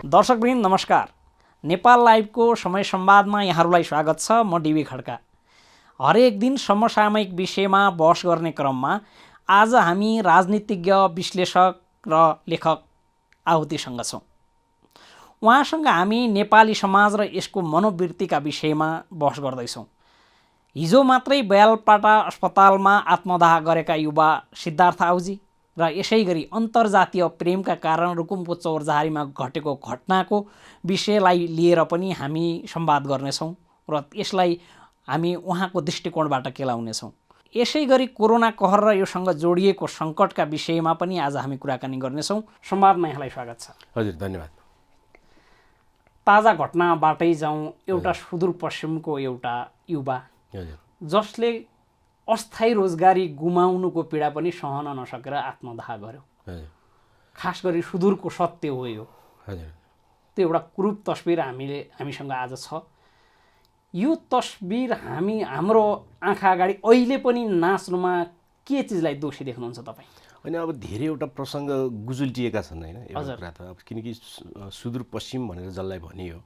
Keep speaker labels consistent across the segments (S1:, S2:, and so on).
S1: दर्शकवृन्द नमस्कार। नेपाल लाइभको समय संवादमा यहाँहरूलाई स्वागत छ। म डिबी खड्का। हरेक दिन समसामयिक विषयमा बहस गर्ने क्रममा आज हामी राजनीतिज्ञ, विश्लेषक र लेखक आहुतिसँग छौँ। उहाँसँग हामी नेपाली समाज र यसको मनोवृत्तिका विषयमा बहस गर्दैछौँ। हिजो मात्रै ब्यालपाटा अस्पतालमा आत्मदाह गरेका युवा सिद्धार्थ आउजी र यसै गरी अन्तर्जातीय प्रेमका कारण रुकुमको चौरजहारीमा घटेको घटनाको विषयलाई लिएर पनि हामी संवाद गर्नेछौँ र यसलाई हामी उहाँको दृष्टिकोणबाट केलाउनेछौँ। यसै गरी कोरोना कहर र योसँग जोडिएको सङ्कटका विषयमा पनि आज हामी कुराकानी गर्नेछौँ। संवादमा यहाँलाई स्वागत छ।
S2: हजुर, धन्यवाद।
S1: ताजा घटनाबाटै जाउँ। एउटा सुदूरपश्चिमको एउटा युवा जसले अस्थायी रोजगारी गुमाउनुको पीडा पनि सहन नसकेर आत्मदाह गर्यो। खास गरी सुदूरको सत्य हो यो। त्यो एउटा क्रूप तस्बिर हामीसँग आज छ। यो तस्बिर हाम्रो आँखा अगाडि अहिले पनि नाच्नुमा के चिजलाई दोषी देख्नुहुन्छ तपाईँ?
S2: होइन, अब धेरैवटा प्रसङ्ग गुजुल्टिएका छन् होइन एउटा कुरा त। अब किनकि सुदूरपश्चिम भनेर जसलाई भनियो,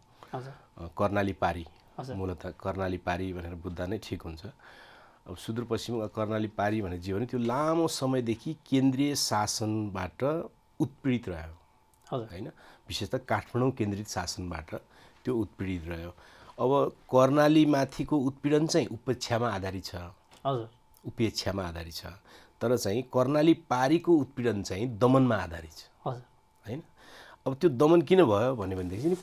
S2: कर्णाली पारी, मूलतः कर्णाली पारी भनेर बुझ्दा नै ठिक हुन्छ। अब सुदूरपश्चिम कर्णाली पारी भनेर जे भने त्यो लामो समयदेखि केन्द्रीय शासनबाट उत्पीडित रह्यो होइन। विशेषतः काठमाडौँ केन्द्रित शासनबाट त्यो उत्पीडित रह्यो। अब कर्णालीमाथिको उत्पीडन चाहिँ उपेक्षामा आधारित छ। उपेक्षामा आधारित छ। तर चाहिँ कर्णाली पारीको उत्पीडन चाहिँ दमनमा आधारित छ होइन। अब त्यो दमन किन भयो भनेदेखि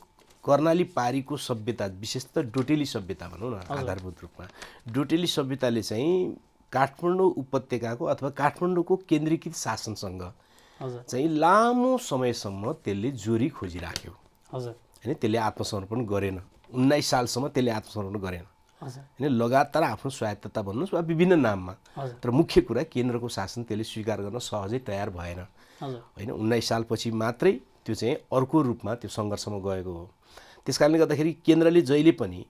S2: कर्णाली पारीको सभ्यता, विशेषतः डोटेली सभ्यता भनौँ न, आधारभूत रूपमा डोटेली सभ्यताले चाहिँ काठमाडौँ उपत्यकाको अथवा काठमाडौँको केन्द्रीकृत शासनसँग चाहिँ लामो समयसम्म त्यसले जोरी खोजिराख्यो होइन। त्यसले आत्मसमर्पण गरेन। 19 सालसम्म त्यसले आत्मसमर्पण गरेन होइन। लगातार आफ्नो स्वायत्तता भन्नुहोस् वा विभिन्न नाममा, तर मुख्य कुरा केन्द्रको शासन त्यसले स्वीकार गर्न सहजै तयार भएन होइन। 19 सालपछि मात्रै त्यो चाहिँ अर्को रूपमा त्यो सङ्घर्षमा गएको हो। त्यसकारणले गर्दाखेरि केन्द्रले जहिले पनि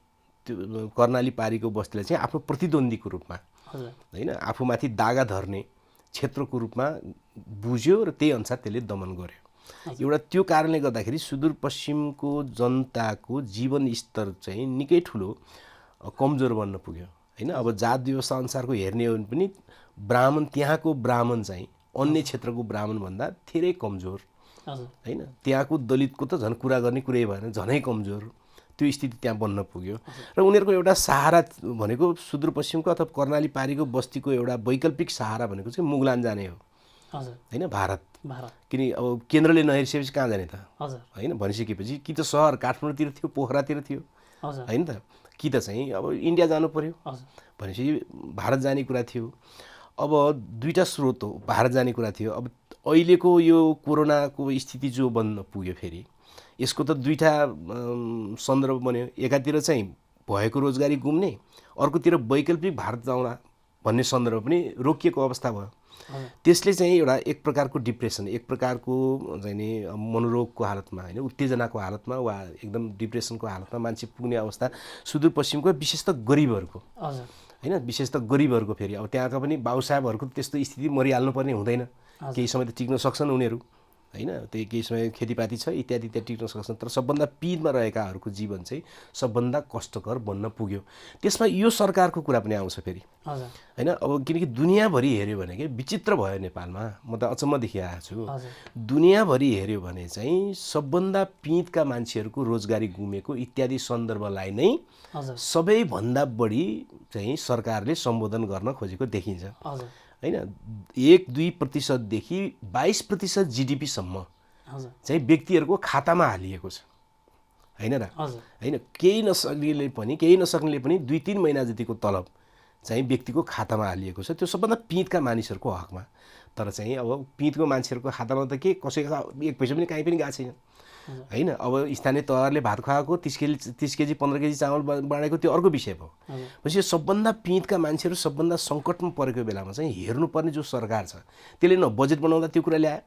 S2: त्यो कर्णाली पारीको बस्तीलाई चाहिँ आफ्नो प्रतिद्वन्द्वीको रूपमा होइन, आफूमाथि दागा धर्ने क्षेत्रको रूपमा बुझ्यो र त्यही अनुसार त्यसले दमन गर्यो। एउटा त्यो कारणले गर्दाखेरि सुदूरपश्चिमको जनताको जीवन स्तर चाहिँ निकै ठुलो कमजोर बन्न पुग्यो होइन। अब जात व्यवस्था अनुसारको हेर्ने हो भने पनि ब्राह्मण, त्यहाँको ब्राह्मण चाहिँ अन्य क्षेत्रको ब्राह्मणभन्दा धेरै कमजोर होइन। त्यहाँको दलितको त झन् कुरा गर्ने कुरै भएन, झनै कमजोर। त्यो स्थिति त्यहाँ बन्न पुग्यो र उनीहरूको एउटा सहारा भनेको सुदूरपश्चिमको अथवा कर्णाली पारीको बस्तीको एउटा वैकल्पिक सहारा भनेको चाहिँ मुगलान जाने हो होइन, भारत। किन अब केन्द्रले नहेरिसकेपछि कहाँ जाने त होइन। भनिसकेपछि कि त सहर काठमाडौँतिर थियो, पोखरातिर थियो होइन त, कि त चाहिँ अब इन्डिया जानु पर्यो भनेपछि भारत जाने कुरा थियो। अब दुईवटा स्रोत हो, भारत जाने कुरा थियो। अब अहिलेको यो कोरोनाको स्थिति जो बन्न पुग्यो, फेरि यसको त दुईवटा सन्दर्भ बन्यो। एकातिर चाहिँ भएको रोजगारी गुम्ने, अर्कोतिर वैकल्पिक भारत जाउँला भन्ने सन्दर्भ पनि रोकिएको अवस्था भयो। त्यसले चाहिँ एउटा एक प्रकारको डिप्रेसन, एक प्रकारको चाहिँ नि मनोरोगको हालतमा होइन, उत्तेजनाको हालतमा वा एकदम डिप्रेसनको हालतमा मान्छे पुग्ने अवस्था सुदूरपश्चिमको विशेषतः गरिबहरूको होइन, विशेषतः गरिबहरूको। फेरि अब त्यहाँका पनि बाबुसाहेबहरूको त्यस्तो स्थिति मरिहाल्नुपर्ने हुँदैन। केही समय त टिक्न सक्छन् उनीहरू होइन। त्यही केही समय खेतीपाती छ इत्यादि इत्यादि टिक्न सक्छन्। तर सबभन्दा पिरमा रहेकाहरूको जीवन चाहिँ सबभन्दा कष्टकर बन्न पुग्यो। त्यसमा यो सरकारको कुरा पनि आउँछ फेरि होइन। अब किनकि दुनियाँभरि हेऱ्यो भने के विचित्र भयो नेपालमा, म त अचम्म देखिरहेको छु। दुनियाँभरि हेऱ्यो भने चाहिँ सबभन्दा पिँधका मान्छेहरूको रोजगारी गुमेको इत्यादि सन्दर्भलाई नै सबैभन्दा बढी चाहिँ सरकारले सम्बोधन गर्न खोजेको देखिन्छ होइन। 1-2% 22% जिडिपीसम्म चाहिँ व्यक्तिहरूको खातामा हालिएको छ होइन र होइन। केही नसक्नेले पनि 2-3 महिना जतिको तलब चाहिँ व्यक्तिको खातामा हालिएको छ। त्यो सबभन्दा पिँधका मानिसहरूको हकमा। तर चाहिँ अब पिँधको मान्छेहरूको खातामा त के कसैको 1 पैसा पनि कहीँ पनि गएको छैन होइन। अब स्थानीय तहले भात खुवाएको 30 केजी 15 केजी चामल बाँडेको त्यो अर्को विषय भयो। पछि सबभन्दा पिँधका मान्छेहरू सबभन्दा सङ्कटमा परेको बेलामा चाहिँ हेर्नुपर्ने जो सरकार छ त्यसले न बजेट बनाउँदा त्यो कुरा ल्यायो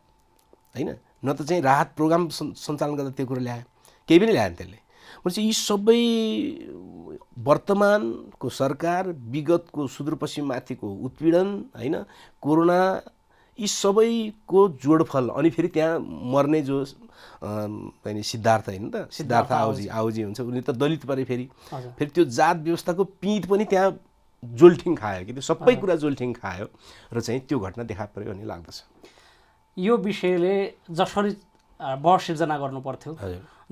S2: होइन, न त चाहिँ राहत प्रोग्राम सञ्चालन गर्दा त्यो कुरा ल्यायो, केही पनि ल्याएन त्यसले। भनेपछि यी सबै वर्तमानको सरकार, विगतको सुदूरपश्चिममाथिको उत्पीडन होइन, कोरोना यी सबैको जोडफल अनि फेरि त्यहाँ मर्ने जो सिद्धार्थ होइन त, सिद्धार्थ आउजी हुन्छ, उनी त दलित परे, फेरि त्यो जात व्यवस्थाको पिँध पनि त्यहाँ जोल्ठिङ खायो कि, त्यो सबै कुरा जोल्ठिङ खायो र चाहिँ त्यो घटना देखा पर्यो भन्ने लाग्दछ।
S1: यो विषयले जसरी बहस सिर्जना गर्नु पर्थ्यो,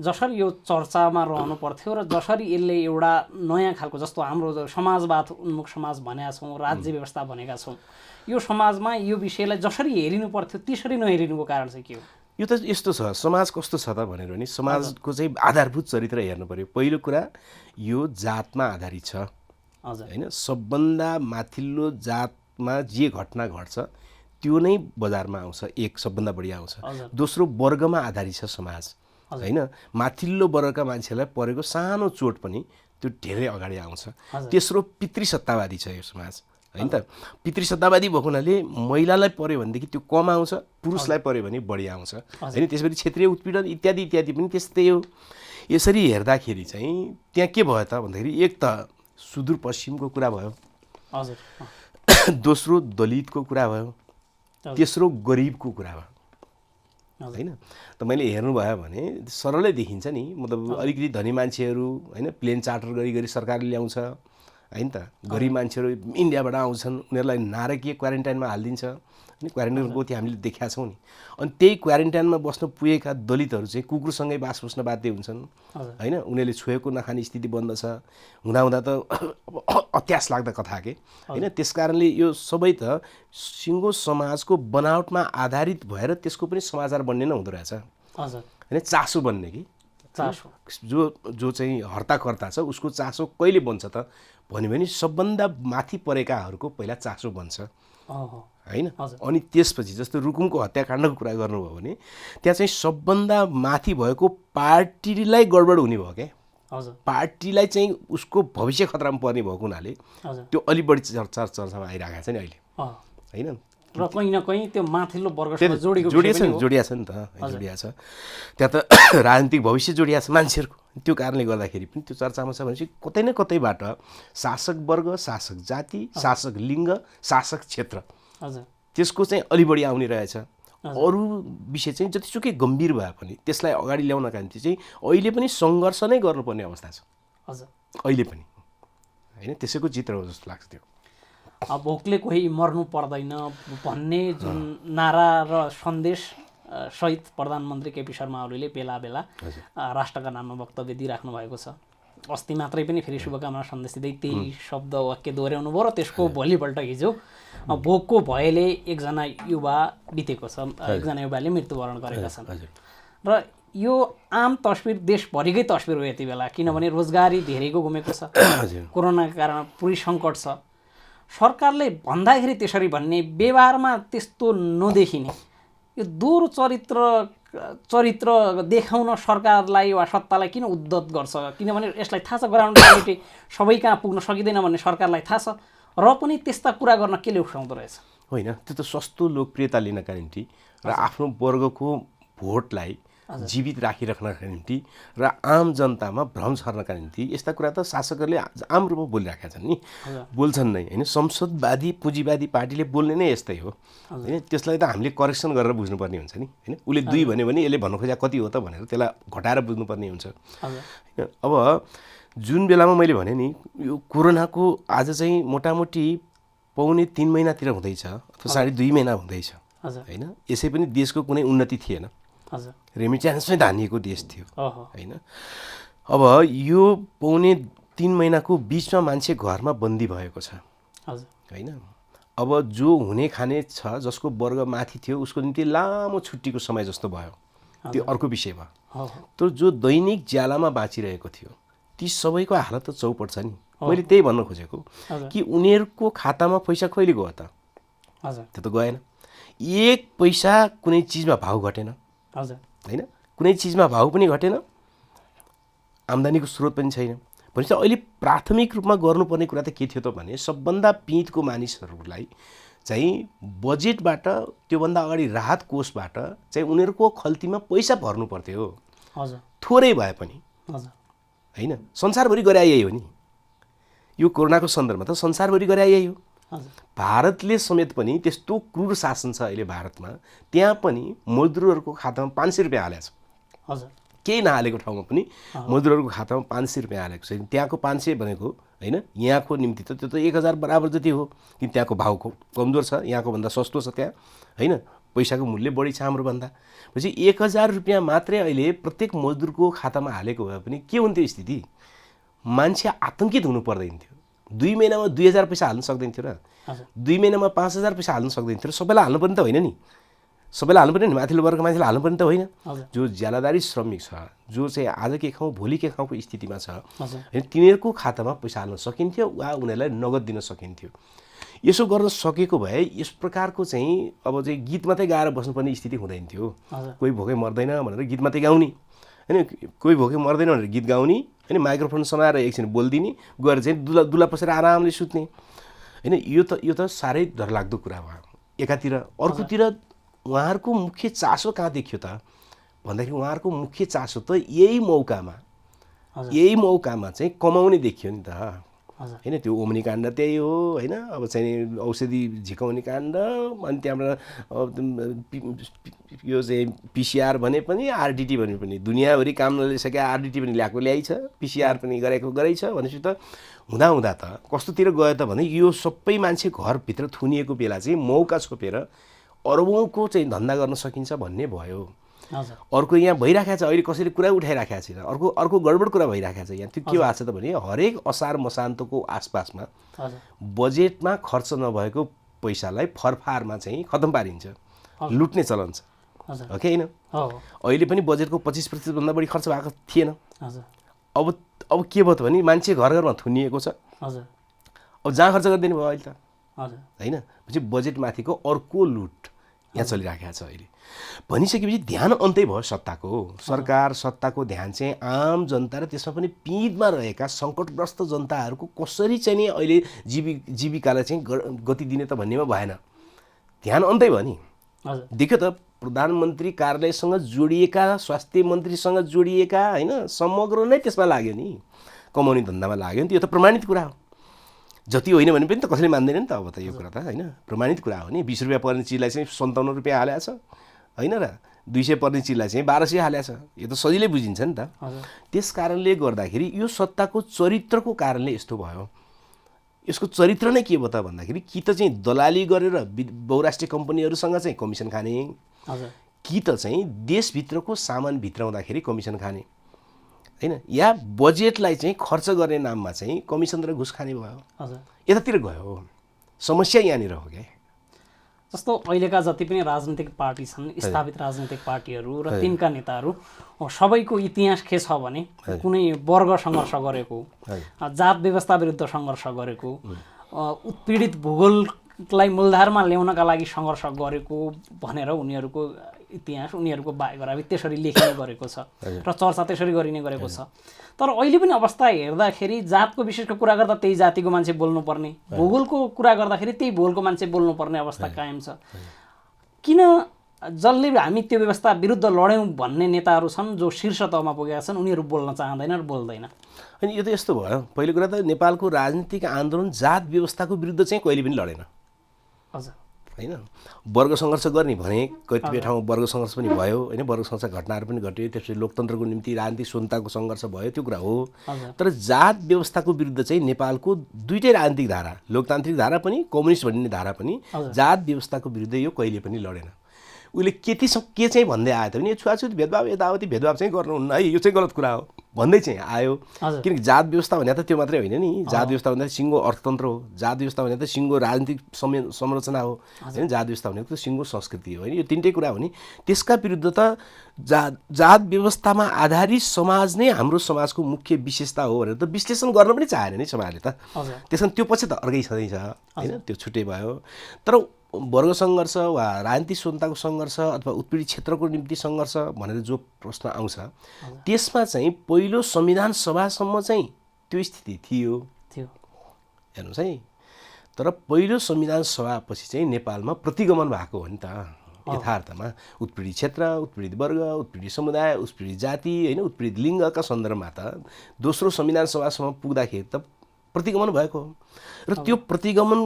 S1: जसरी यो चर्चामा रहनु पर्थ्यो र जसरी यसले एउटा नयाँ खालको, जस्तो हाम्रो समाजवाद उन्मुख समाज भनेका छौँ, राज्य व्यवस्था भनेका छौँ, यो समाजमा यो विषयलाई जसरी हेरिनु पर्थ्यो त्यसरी नहेरिनुको कारण चाहिँ के हो?
S2: यो त यस्तो छ, समाज कस्तो छ त भनेर नि, समाजको चाहिँ आधारभूत चरित्र हेर्नु पर्यो। पहिलो कुरा यो जातमा आधारित छ होइन, सबभन्दा माथिल्लो जातमा जे घटना घट्छ त्यो नै बजारमा आउँछ, एक सबभन्दा बढी आउँछ। दोस्रो वर्गमा आधारित छ समाज होइन, माथिल्लो वर्गका मान्छेलाई परेको सानो चोट पनि त्यो धेरै अगाडि आउँछ। तेस्रो पितृसत्तावादी छ यो समाज होइन त, पितृसत्तावादी भएको हुनाले महिलालाई पर्यो भनेदेखि त्यो कम आउँछ, पुरुषलाई पर्यो भने बढी आउँछ होइन। त्यसपछि क्षेत्रीय उत्पीडन इत्यादि इत्यादि पनि त्यस्तै हो। यसरी हेर्दाखेरि चाहिँ त्यहाँ के भयो त भन्दाखेरि, एक त सुदूरपश्चिमको कुरा भयो, दोस्रो दलितको कुरा भयो, तेस्रो गरिबको कुरा भयो होइन। त मैले हेर्नुभयो भने सरलै देखिन्छ नि, मतलब अलिकति धनी मान्छेहरू होइन प्लेन चार्टर गरी सरकारले ल्याउँछ होइन त, गरिब मान्छेहरू इन्डियाबाट आउँछन्, उनीहरूलाई नारकीय क्वारेन्टाइनमा हालिदिन्छ होइन, क्वारेन्टाइनको त्यो हामीले देखेका छौँ नि। अनि त्यही क्वारेन्टाइनमा बस्न पुगेका दलितहरू चाहिँ कुकुरसँगै बास बस्न बाध्य हुन्छन् होइन, उनीहरूले छोएको नखाने स्थिति बन्दछ, हुँदाहुँदा त अत्यास लाग्दा कथा के होइन। त्यस कारणले यो सबै त सिङ्गो समाजको बनावटमा आधारित भएर त्यसको पनि समाचार बन्ने नै हुँदो रहेछ होइन, चासो बन्ने कि जो चाहिँ हर्ताकर्ता छ उसको चासो कहिले बन्छ त भन्यो भने सबभन्दा माथि परेकाहरूको पहिला चासो बन्छ होइन। अनि त्यसपछि जस्तो रुकुमको हत्याकाण्डको कुरा गर्नुभयो भने त्यहाँ चाहिँ सबभन्दा माथि भएको पार्टीलाई गडबड हुने भयो क्या, पार्टीलाई चाहिँ उसको भविष्य खतरामा पर्ने भएको हुनाले त्यो अलि बढी चर्चामा आइरहेको छ नि अहिले होइन।
S1: र कहीँ न कहीँ त्यो माथिल्लो वर्गसँग जोडिएको
S2: छ नि त, जोडिया छ त्यहाँ त राजनीतिक भविष्य जोडिया छ मान्छेहरूको। त्यो कारणले गर्दाखेरि पनि त्यो चर्चामा छ भनेपछि कतै न कतैबाट शासक वर्ग, शासक जाति, शासक लिङ्ग, शासक क्षेत्र त्यसको चाहिँ अलि बढी आउने रहेछ। अरू विषय चाहिँ जतिसुकै गम्भीर भए पनि त्यसलाई अगाडि ल्याउनका निम्ति चाहिँ अहिले पनि सङ्घर्ष नै गर्नुपर्ने अवस्था छ अहिले पनि होइन, त्यसैको चित्र हो जस्तो लाग्छ। त्यो
S1: भोकले कोही मर्नु पर्दैन भन्ने जुन नारा र सन्देश सहित प्रधानमन्त्री केपी शर्मा ओलीले बेला बेला राष्ट्रका नाममा वक्तव्य दिइराख्नु भएको छ। अस्ति मात्रै पनि फेरि शुभकामना सन्देश दिँदै त्यही शब्द वाक्य दोहोऱ्याउनु भयो र त्यसको भोलिपल्ट हिजो भोकको भयले एकजना युवा बितेको छ, एकजना युवाले मृत्युवरण गरेका छन्। र यो आम तस्बिर देशभरिकै तस्बिर हो यति बेला, किनभने रोजगारी धेरैको गुमेको छ, कोरोनाको कारण पुरै सङ्कट छ। सरकारले भन्दाखेरि त्यसरी भन्ने, व्यवहारमा त्यस्तो नदेखिने यो दोहोरो चरित्र देखाउन सरकारलाई वा सत्तालाई किन उद्धत गर्छ? किनभने यसलाई थाहा छ ग्राउन्ड रियालिटी सबै कहाँ पुग्न सकिँदैन भन्ने सरकारलाई थाहा छ, र पनि त्यस्ता कुरा गर्न केले उठाउँदो रहेछ?
S2: होइन, त्यो त सस्तो लोकप्रियता लिनका निम्ति र आफ्नो वर्गको भोटलाई जीवित राखिराख्नका निम्ति र आम जनतामा भ्रम छर्नका निम्ति यस्ता कुरा त शासकहरूले आम रूपमा बोलिराखेका छन् नि, बोल्छन् नै होइन। संसदवादी पुँजीवादी पार्टीले बोल्ने नै यस्तै हो होइन। त्यसलाई त हामीले करेक्सन गरेर बुझ्नुपर्ने हुन्छ नि होइन। उसले 2 भन्यो भने यसले भन्नु खोजेको कति हो त भनेर त्यसलाई घटाएर बुझ्नुपर्ने हुन्छ होइन। अब जुन बेलामा मैले भने नि यो कोरोनाको आज चाहिँ मोटामोटी पौने 3 महिनातिर हुँदैछ अथवा 2.5 महिना हुँदैछ होइन। यसै पनि देशको कुनै उन्नति थिएन, रेमिट्यान्समै धानिएको देश थियो होइन। अब यो पौने 3 महिनाको बिचमा मान्छे घरमा बन्दी भएको छ होइन। अब जो हुने खाने छ, जसको वर्ग माथि थियो उसको निम्ति लामो छुट्टीको समय जस्तो भयो, त्यो अर्को विषय भयो। तर जो दैनिक ज्यालामा बाँचिरहेको थियो ती सबैको हालत त चौपट छ नि। मैले त्यही भन्न खोजेको कि उनीहरूको खातामा पैसा कहिले गयो त? त्यो त गएन। 1 पैसा कुनै चिजमा भाउ घटेन होइन, कुनै चिजमा भाउ पनि घटेन, आम्दानीको स्रोत पनि छैन। भनेपछि अहिले प्राथमिक रूपमा गर्नुपर्ने कुरा त के थियो त भने सबभन्दा पिँधको मानिसहरूलाई चाहिँ बजेटबाट, त्योभन्दा अगाडि राहत कोषबाट चाहिँ उनीहरूको खल्तीमा पैसा भर्नु पर्थ्यो, थोरै भए पनि होइन। संसारभरि गरे यही हो नि, यो कोरोनाको सन्दर्भमा त संसारभरि गरे यही हो भारतले समेत पनि त्यस्तो क्रूर शासन छ अहिले भारतमा, त्यहाँ पनि मजदुरहरूको खातामा 500 रुपियाँ हालेको छ।
S1: हजुर,
S2: केही नहालेको ठाउँमा पनि मजदुरहरूको खातामा 500 रुपियाँ हालेको छ। त्यहाँको 500 भनेको होइन यहाँको निम्ति त त्यो त 1000 बराबर जति हो, कि त्यहाँको भाउ कमजोर छ, यहाँको भन्दा सस्तो छ त्यहाँ होइन, पैसाको मूल्य बढी छ हाम्रोभन्दा। पछि 1000 रुपियाँ मात्रै अहिले प्रत्येक मजदुरको खातामा हालेको भए पनि के हुन्थ्यो स्थिति? मान्छे आतङ्कित हुनु पर्दैन थियो। 2 महिनामा 2000 पैसा हाल्नु सक्दैन थियो र 2 महिनामा 5000 पैसा हाल्नु सक्दैन थियो र सबैलाई हाल्नु पर्ने त होइन नि, सबैलाई हाल्नु पर्ने नि, माथिल्लो वर्गको मान्छेलाई हाल्नु पर्ने त होइन। जो ज्यालादारी श्रमिक छ, जो चाहिँ आज के खाउँ भोलि के खाउँको स्थितिमा छ, तिनीहरूको खातामा पैसा हाल्न सकिन्थ्यो वा उनीहरूलाई नगद दिन सकिन्थ्यो। यसो गर्न सकेको भए यस प्रकारको चाहिँ अब चाहिँ गीत मात्रै गाएर बस्नुपर्ने स्थिति हुँदैन थियो। कोही भोकै मर्दैन भनेर गीत मात्रै गाउने होइन, कोही भोकै मर्दैन भनेर गीत गाउने होइन, माइक्रोफोन समाएर एकछिन बोलिदिने, गएर चाहिँ दुला पसेर आरामले सुत्ने होइन। यो त साह्रै डरलाग्दो कुरा भयो एकातिर। अर्कोतिर उहाँहरूको मुख्य चासो कहाँ देखियो त भन्दाखेरि उहाँहरूको मुख्य चासो त यही मौकामा चाहिँ कमाउने देखियो नि त होइन। त्यो ओम्नी काण्ड त्यही हो होइन, अब चाहिँ औषधि झिकाउने काण्ड, अनि त्यहाँबाट यो चाहिँ पिसिआर भने पनि आरडिटी भने पनि दुनियाँभरि काम नलिसकेका आरडिटी पनि ल्याइ छ, पिसिआर पनि गरेको छ भनेपछि त हुँदा त कस्तोतिर गयो त भने यो सबै मान्छे घरभित्र थुनिएको बेला चाहिँ मौका छोपेर अरबौँको चाहिँ धन्दा गर्न सकिन्छ भन्ने भयो। अर्को यहाँ भइराखेको छ, अहिले कसैले कुरा उठाइराखेको छैन, अर्को गडबड कुरा भइराखेको छ यहाँ। त्यो के भएको छ त भने हरेक असार मसान्तको आसपासमा बजेटमा खर्च नभएको पैसालाई फरफारमा चाहिँ खतम पारिन्छ, लुट्ने चलन छ हो कि होइन। अहिले पनि बजेटको 25% भन्दा बढी खर्च भएको थिएन। अब के भयो त भने मान्छे घर घरमा थुनिएको छ, अब जहाँ खर्च गरिदिनु भयो अहिले त होइन। पछि बजेटमाथिको अर्को लुट यहाँ चलिराखेको छ अहिले। भनिसकेपछि ध्यान अन्तै भयो सत्ताको, सरकार सत्ताको ध्यान चाहिँ आम जनता र त्यसमा पनि पिँधमा रहेका सङ्कटग्रस्त जनताहरूको कसरी चाहिँ नि अहिले जीविकालाई चाहिँ गति दिने त भन्नेमा भएन, ध्यान अन्तै भयो नि। देख्यो त प्रधानमन्त्री कार्यालयसँग जोडिएका, स्वास्थ्य मन्त्रीसँग जोडिएका होइन, समग्र नै त्यसमा लाग्यो नि, कमाउने धन्दामा लाग्यो नि। त्यो त प्रमाणित कुरा हो, जति होइन भने पनि त कसैले मान्दैन नि त। अब त यो कुरा त होइन प्रमाणित कुरा हो नि। 20 रुपियाँ पर्ने चिजलाई चाहिँ 57 रुपियाँ हालेको छ होइन र 200 पर्ने चिजलाई चाहिँ 1200 हालेको छ। यो त सजिलै बुझिन्छ नि त। त्यस कारणले गर्दाखेरि यो सत्ताको चरित्रको कारणले यस्तो भयो। यसको चरित्र नै के भयो त भन्दाखेरि कि त चाहिँ दलाली गरेर बहुराष्ट्रिय कम्पनीहरूसँग चाहिँ कमिसन खाने, कि त चाहिँ देशभित्रको सामान भित्राउँदाखेरि कमिसन खाने होइन, या बजेटलाई चाहिँ खर्च गर्ने नाममा चाहिँ कमिसन र घुस खाने भयो। यतातिर गयो समस्या यहाँनिर हो क्या।
S1: जस्तो अहिलेका जति पनि राजनीतिक पार्टी छन्, स्थापित राजनीतिक पार्टीहरू र तिनका नेताहरू सबैको इतिहास के छ भने कुनै वर्ग सङ्घर्ष गरेको, जात व्यवस्था विरुद्ध सङ्घर्ष गरेको, उत्पीडित भूगोललाई मूलधारमा ल्याउनका लागि सङ्घर्ष गरेको भनेर उनीहरूको इतिहास, उनीहरूको बायोग्राफी त्यसरी लेखिने गरेको छ र चर्चा त्यसरी गरिने गरेको छ। तर अहिले पनि अवस्था हेर्दाखेरि जातको विशेषको कुरा गर्दा त्यही जातिको मान्छे बोल्नुपर्ने, भूगोलको कुरा गर्दाखेरि त्यही भूगोलको मान्छे बोल्नुपर्ने अवस्था कायम छ। किन जसले हामी त्यो व्यवस्था विरुद्ध लड्यौँ भन्ने नेताहरू छन् जो शीर्ष तहमा पुगेका छन्, उनीहरू बोल्न चाहँदैन र बोल्दैन।
S2: अनि यो त यस्तो भयो, पहिलो कुरा त नेपालको राजनीतिक आन्दोलन जात व्यवस्थाको विरुद्ध चाहिँ कहिले पनि लडेन होइन। वर्ग सङ्घर्ष गर्ने भने कतिपय ठाउँमा वर्ग सङ्घर्ष पनि भयो होइन, वर्ग सङ्घर्ष घटनाहरू पनि घट्यो, त्यसपछि लोकतन्त्रको निम्ति राजनीतिक स्वतन्त्रताको सङ्घर्ष भयो, त्यो कुरा हो। तर जात व्यवस्थाको विरुद्ध चाहिँ नेपालको दुईटै राजनीतिक धारा, लोकतान्त्रिक धारा पनि कम्युनिस्ट भन्ने धारा पनि जात व्यवस्थाको विरुद्ध यो कहिले पनि लडेन। उसले के चाहिँ भन्दै आयो त भने यो छुवाछुत भेदभाव, यताउति भेदभाव चाहिँ गर्नुहुन्न है, यो चाहिँ गलत कुरा हो भन्दै चाहिँ आयो। किनकि जात व्यवस्था भने त त्यो मात्रै होइन नि, जात व्यवस्था भन्दा सिङ्गो अर्थतन्त्र हो, जात व्यवस्था भने त सिङ्गो राजनीतिक संरचना हो होइन, जात व्यवस्था भनेको त सिङ्गो संस्कृति हो होइन, यो तिनटै कुरा हो नि। त्यसका विरुद्ध त जात व्यवस्थामा आधारित समाज नै हाम्रो समाजको मुख्य विशेषता हो भनेर त विश्लेषण गर्न पनि चाहेन नि समाजले त। त्यसमा त्यो पछि त अर्कै छँदैछ होइन, त्यो छुट्टै भयो। तर वर्ग सङ्घर्ष वा राजनीतिक स्वतन्त्रताको सङ्घर्ष अथवा उत्पीडित क्षेत्रको निम्ति सङ्घर्ष भनेर जो प्रश्न आउँछ त्यसमा चाहिँ पहिलो संविधान सभासम्म चाहिँ त्यो स्थिति थियो हेर्नुहोस् है। तर पहिलो संविधान सभापछि चाहिँ नेपालमा प्रतिगमन भएको हो नि त यथार्थमा। उत्पीडित क्षेत्र, उत्पीडित वर्ग, उत्पीडित समुदाय, उत्पीडित जाति होइन, उत्पीडित लिङ्गका सन्दर्भमा त दोस्रो संविधान सभासम्म पुग्दाखेरि त प्रतिगमन भएको हो। र त्यो प्रतिगमन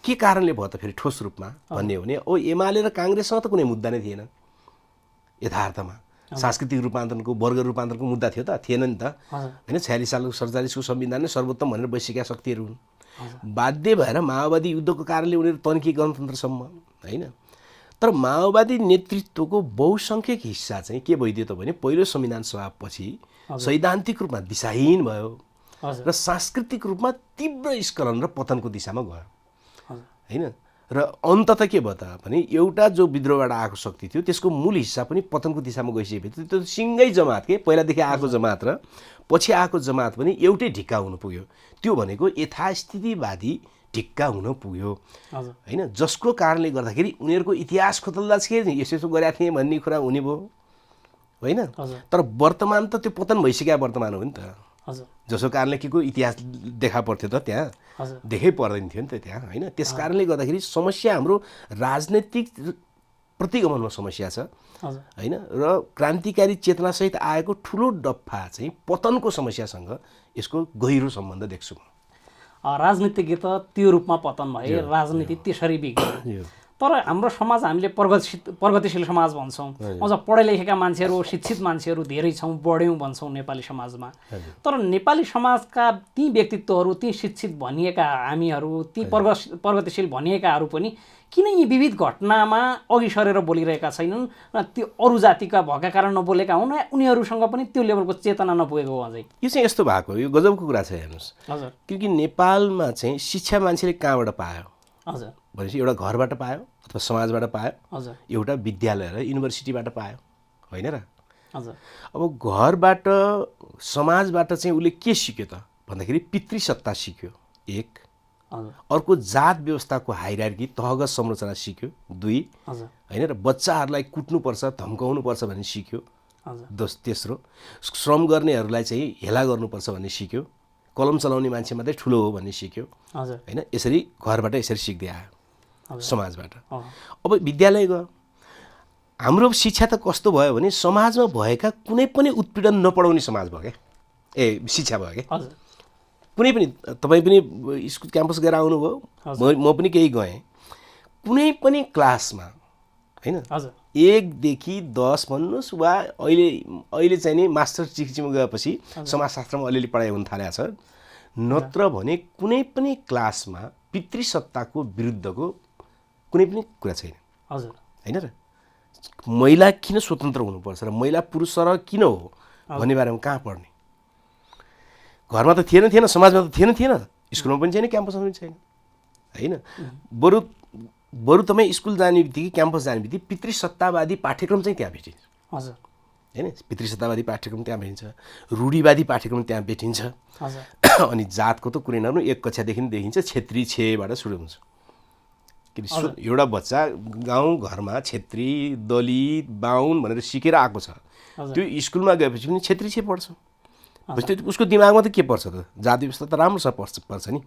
S2: के कारणले भयो त फेरि ठोस रूपमा भन्ने हो भने एमाले र काङ्ग्रेससँग त कुनै मुद्दा नै थिएन यथार्थमा। सांस्कृतिक रूपान्तरणको वर्ग रूपान्तरणको मुद्दा थियो त? थिएन नि त होइन। 46 सालको 47को संविधान नै सर्वोत्तम भनेर बसिसकेका शक्तिहरू हुन्। बाध्य भएर माओवादी युद्धको कारणले उनीहरू तन्किए गणतन्त्रसम्म होइन। तर माओवादी नेतृत्वको बहुसङ्ख्यक हिस्सा चाहिँ के भइदियो त भने पहिलो संविधान सभापछि सैद्धान्तिक रूपमा दिशाहीन भयो र सांस्कृतिक रूपमा तीव्र स्खलन र पतनको दिशामा गयो होइन। र अन्ततः के भयो त भने एउटा जो विद्रोहबाट आएको शक्ति थियो त्यसको मूल हिस्सा पनि पतनको दिशामा गइसकेपछि त्यो सिङ्गै जमात के पहिलादेखि आएको जमात र पछि आएको जमात पनि एउटै ढिक्का हुनु पुग्यो। त्यो भनेको यथास्थितिवादी ढिक्का हुन पुग्यो होइन। जसको कारणले गर्दाखेरि उनीहरूको इतिहास खोतल्दा चाहिँ यसो गरेका थिएँ भन्ने कुरा हुने भयो होइन। तर वर्तमान त त्यो पतन भइसक्यो वर्तमान हो नि त। जसको कारणले के को इतिहास देखा पर्थ्यो त त्यहाँ देखै पर्दैन थियो नि त त्यहाँ होइन। त्यस कारणले गर्दाखेरि समस्या हाम्रो राजनैतिक प्रतिगमनमा समस्या छ होइन। र क्रान्तिकारी चेतनासहित आएको ठुलो डफा चाहिँ पतनको समस्यासँग यसको गहिरो सम्बन्ध देख्छु।
S1: राजनीतिज्ञ त त्यो रूपमा पतन भए, राजनीति त्यसरी बिग्रियो। तर हाम्रो समाज हामीले प्रगतिशील समाज भन्छौँ, अझ पढे लेखेका मान्छेहरू शिक्षित मान्छेहरू धेरै छौँ, बढ्यौँ भन्छौँ नेपाली समाजमा। तर नेपाली समाजका ती व्यक्तित्वहरू, ती शिक्षित भनिएका हामीहरू, ती प्रगतिशील भनिएकाहरू पनि किन यी विविध घटनामा अघि सरेर बोलिरहेका छैनन्? त्यो अरू जातिका भएका कारण नबोलेका हुन्, उनीहरूसँग पनि त्यो लेभलको चेतना नपुगेको हो अझै।
S2: यो चाहिँ यस्तो भएको, यो गजबको कुरा छ हेर्नुहोस्।
S1: हजुर।
S2: किनकि नेपालमा चाहिँ शिक्षा मान्छेले कहाँबाट पायो
S1: हजुर
S2: भनेपछि एउटा घरबाट पायो अथवा समाजबाट पायो,
S1: हजुर,
S2: एउटा विद्यालय र युनिभर्सिटीबाट पायो होइन र।
S1: हजुर।
S2: अब घरबाट समाजबाट चाहिँ उसले के सिक्यो त भन्दाखेरि पितृसत्ता सिक्यो एक, अर्को जात व्यवस्थाको हाइरार्की तहगत संरचना सिक्यो दुई होइन, र बच्चाहरूलाई कुट्नुपर्छ धम्काउनुपर्छ भन्ने सिक्यो तेस्रो, श्रम गर्नेहरूलाई चाहिँ हेला गर्नुपर्छ भन्ने सिक्यो, कलम चलाउने मान्छे मात्रै ठुलो हो भन्ने सिक्यो होइन। यसरी घरबाट यसरी सिक्दै आयो समाजबाट। अब विद्यालय गयो, हाम्रो शिक्षा त कस्तो भयो भने समाजमा भएका कुनै पनि उत्पीडन नपढाउने समाज भयो क्या, शिक्षा भयो क्या। कुनै पनि तपाईँ पनि स्कुल क्याम्पस गएर आउनुभयो, म पनि केही गएँ, कुनै पनि क्लासमा होइन 1 देखि 10 भन्नुहोस् वा अहिले चाहिँ नि मास्टर डिग्रीमा गएपछि समाजशास्त्रमा अलिअलि पढाइ हुन थालेको छ, नत्र भने कुनै पनि क्लासमा पितृसत्ताको विरुद्धको कुनै पनि कुरा छैन होइन र। महिला किन स्वतन्त्र हुनुपर्छ र महिला पुरुष सर किन हो भन्ने बारेमा कहाँ पढ्ने? घरमा त थिएन, समाजमा त थिएन, स्कुलमा पनि छैन, क्याम्पसमा पनि छैन होइन। बरु तपाईँ स्कुल जाने बित्तिकै क्याम्पस जाने बित्तिकै पितृसत्तावादी पाठ्यक्रम चाहिँ त्यहाँ भेटिन्छ होइन। पितृसत्तावादी पाठ्यक्रम त्यहाँ भेटिन्छ, रूढिवादी पाठ्यक्रम त्यहाँ भेटिन्छ। अनि जातको त कुनै नभए 1 कक्षादेखि देखिन्छ, छेत्री छेबाट सुरु हुन्छ। किन एउटा बच्चा गाउँ घरमा छेत्री दलित बाहुन भनेर सिकेर आएको छ, त्यो स्कुलमा गएपछि पनि छेत्री छे पढ्छ, उसको दिमागमा त के पर्छ त? जाति व्यवस्था त राम्रो पर्छ नि।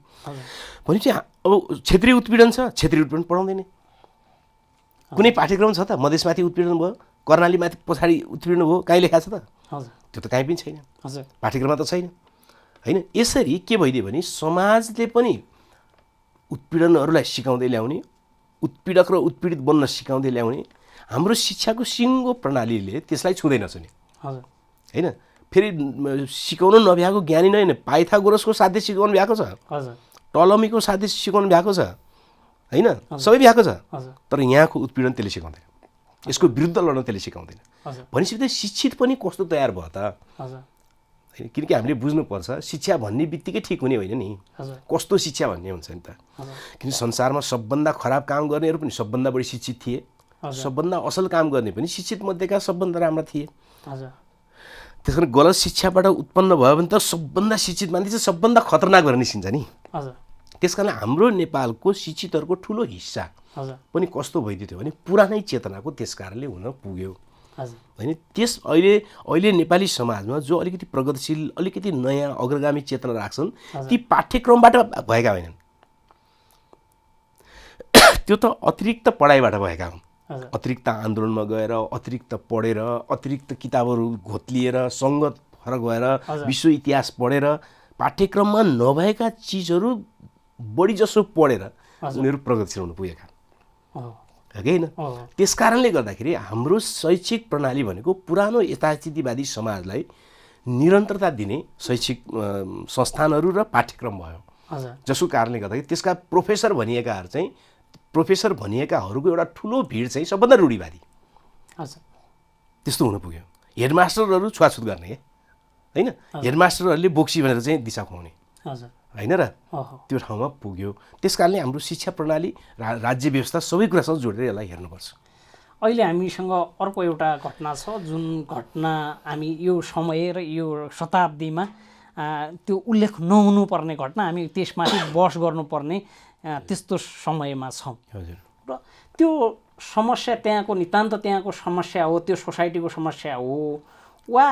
S2: भनेपछि अब क्षेत्रीय उत्पीडन छ, क्षेत्रीय उत्पीडन पढाउँदैन। कुनै पाठ्यक्रम छ त मधेसमाथि उत्पीडन भयो, कर्णालीमाथि पछाडि उत्पीडन भयो, कहीँ लेखा छ त? त्यो त कहीँ पनि छैन, पाठ्यक्रममा त छैन होइन। यसरी के भइदियो भने समाजले पनि उत्पीडनहरूलाई सिकाउँदै ल्याउने, उत्पीडक र उत्पीडित बन्न सिकाउँदै ल्याउने, हाम्रो शिक्षाको सिङ्गो प्रणालीले त्यसलाई छुँदैनछ नि होइन। फेरि सिकाउनु नभ्याएको ज्ञानी नै पाइथागोरसको साध्य सिकाउनु भएको छ, टलमीको साध्य सिकाउनु भएको छ होइन, सबै भएको छ। तर यहाँको उत्पीडन त्यसले सिकाउँदैन, यसको विरुद्ध लड्न त्यसले सिकाउँदैन। भनेपछि त शिक्षित पनि कस्तो तयार भयो त? किनकि हामीले बुझ्नुपर्छ शिक्षा भन्ने बित्तिकै ठिक हुने होइन नि, कस्तो शिक्षा भन्ने हुन्छ नि त। किन संसारमा सबभन्दा खराब काम गर्नेहरू पनि सबभन्दा बढी शिक्षित थिए, सबभन्दा असल काम गर्ने पनि शिक्षित मध्येका सबभन्दा राम्रा थिए। त्यस कारण गलत शिक्षाबाट उत्पन्न भयो भने त सबभन्दा शिक्षित मान्छे चाहिँ सबभन्दा खतरनाक भएर निस्किन्छ नि। त्यस कारण हाम्रो नेपालको शिक्षितहरूको ठुलो हिस्सा पनि कस्तो भइदियो थियो भने पुरानै चेतनाको त्यस कारणले हुन पुग्यो होइन। अहिले नेपाली समाजमा जो अलिकति प्रगतिशील अलिकति नयाँ अग्रगामी चेतना राख्छन् ती पाठ्यक्रमबाट भएका होइनन्, त्यो त अतिरिक्त पढाइबाट भएका हुन्। अतिरिक्त आन्दोलनमा गएर, अतिरिक्त पढेर, अतिरिक्त किताबहरू घोत्लिएर, सङ्गत फरक भएर, विश्व इतिहास पढेर, पाठ्यक्रममा नभएका चिजहरू बढी जसो पढेर उनीहरू प्रगतिशील हुन पुगेका
S1: हो
S2: कि होइन। त्यस कारणले गर्दाखेरि हाम्रो शैक्षिक प्रणाली भनेको पुरानो यथास्थितिवादी समाजलाई निरन्तरता दिने शैक्षिक संस्थानहरू र पाठ्यक्रम भयो, जसको कारणले गर्दाखेरि त्यसका प्रोफेसर भनिएकाहरूको एउटा ठुलो भिड चाहिँ सबभन्दा रूढिवादी त्यस्तो हुन पुग्यो। हेडमास्टरहरू छुवाछुत गर्ने होइन, हेडमास्टरहरूले बोक्सी भनेर चाहिँ दिशा खुवाउने होइन र त्यो ठाउँमा पुग्यो। त्यस कारणले हाम्रो शिक्षा प्रणाली राज्य व्यवस्था सबै कुरासँग जोडेर यसलाई हेर्नुपर्छ।
S1: अहिले हामीसँग अर्को एउटा घटना छ, जुन घटना हामी यो समय र यो शताब्दीमा त्यो उल्लेख नहुनुपर्ने घटना, हामी त्यसमाथि बहस गर्नुपर्ने त्यस्तो समयमा छौँ।
S2: हजुर।
S1: र त्यो समस्या त्यहाँको नितान्त त्यहाँको समस्या हो, त्यो सोसाइटीको समस्या हो, वा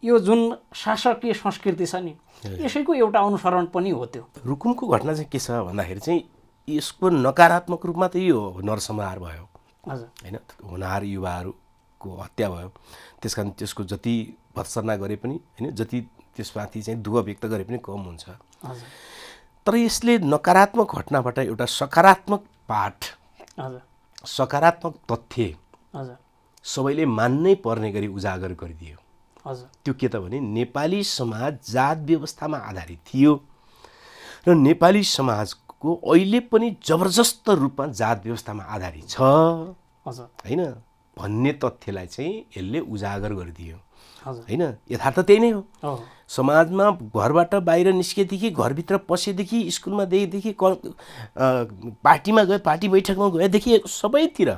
S1: यो जुन शासकीय संस्कृति छ नि यसैको एउटा अनुसरण पनि हो। त्यो
S2: रुकुमको घटना चाहिँ के छ भन्दाखेरि चाहिँ यसको नकारात्मक रूपमा त यो नरसंहार भयो होइन, होनहार युवाहरूको हत्या भयो। त्यस कारण त्यसको जति भर्त्सना गरे पनि होइन, जति त्यसमाथि चाहिँ दुःख व्यक्त गरे पनि कम हुन्छ। तर यसले नकारात्मक घटनाबाट एउटा सकारात्मक पाठ, सकारात्मक तथ्य सबैले मान्नै पर्ने गरी उजागर गरिदियो। त्यो के त भने नेपाली समाज जात व्यवस्थामा आधारित थियो र नेपाली समाजको अहिले पनि जबरजस्त रूपमा जात व्यवस्थामा आधारित छ होइन भन्ने तथ्यलाई चाहिँ यसले उजागर गरिदियो होइन। यथार्थ त्यही नै हो। समाजमा घरबाट बाहिर निस्केदेखि, घरभित्र पसेदेखि, स्कुलमा गएदेखि, पार्टीमा गए, पार्टी बैठकमा गएदेखि सबैतिर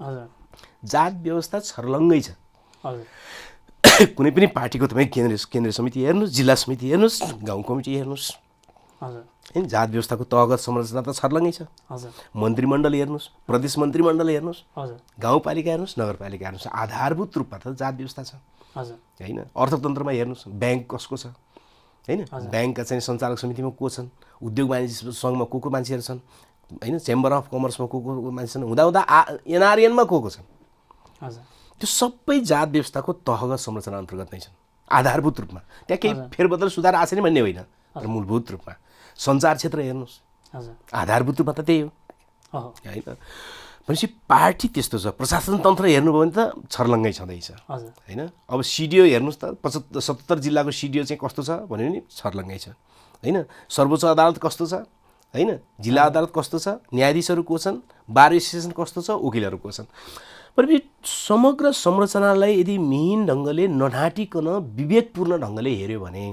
S2: जात व्यवस्था छर्लङ्गै छ। कुनै पनि पार्टीको तपाईँ केन्द्रीय समिति हेर्नुहोस्, जिल्ला समिति हेर्नुहोस्, गाउँ कमिटी हेर्नुहोस् होइन, जात व्यवस्थाको तहगत संरचना त छर्लङ्गै छ। मन्त्रीमण्डल हेर्नुहोस्, प्रदेश मन्त्रीमण्डल हेर्नुहोस्, गाउँपालिका हेर्नुहोस्, नगरपालिका हेर्नुहोस्, आधारभूत रूपमा त जात व्यवस्था छ होइन। अर्थतन्त्रमा हेर्नुहोस्, ब्याङ्क कसको छ होइन, ब्याङ्कका चाहिँ सञ्चालक समितिमा को छन्, उद्योग वाणिज्य सङ्घमा को मान्छेहरू छन् होइन, चेम्बर अफ कमर्समा को मान्छे छन्, हुँदा एनआरएनमा को छन्। त्यो सबै जात व्यवस्थाको तहगत संरचना अन्तर्गत नै छन् आधारभूत रूपमा। त्यहाँ केही फेरबदल सुधार आछ नि भन्ने होइन, तर मूलभूत रूपमा। सञ्चार क्षेत्र हेर्नुहोस्, आधारभूत रूपमा त त्यही हो होइन। भनेपछि पार्टी त्यस्तो छ। प्रशासन तन्त्र हेर्नुभयो भने त छर्लङ्गै छँदैछ होइन। अब सिडिओ हेर्नुहोस् त, 77 जिल्लाको सिडिओ चाहिँ कस्तो छ भन्यो भने छर्लङ्गै छ होइन। सर्वोच्च अदालत कस्तो छ होइन, जिल्ला अदालत कस्तो छ, न्यायाधीशहरू को छन्, बार एसोसिएसन कस्तो छ, वकिलहरू को छन्। भनेपछि समग्र संरचनालाई यदि मिहिन ढङ्गले नढाँटिकन विवेकपूर्ण ढङ्गले हेऱ्यो भने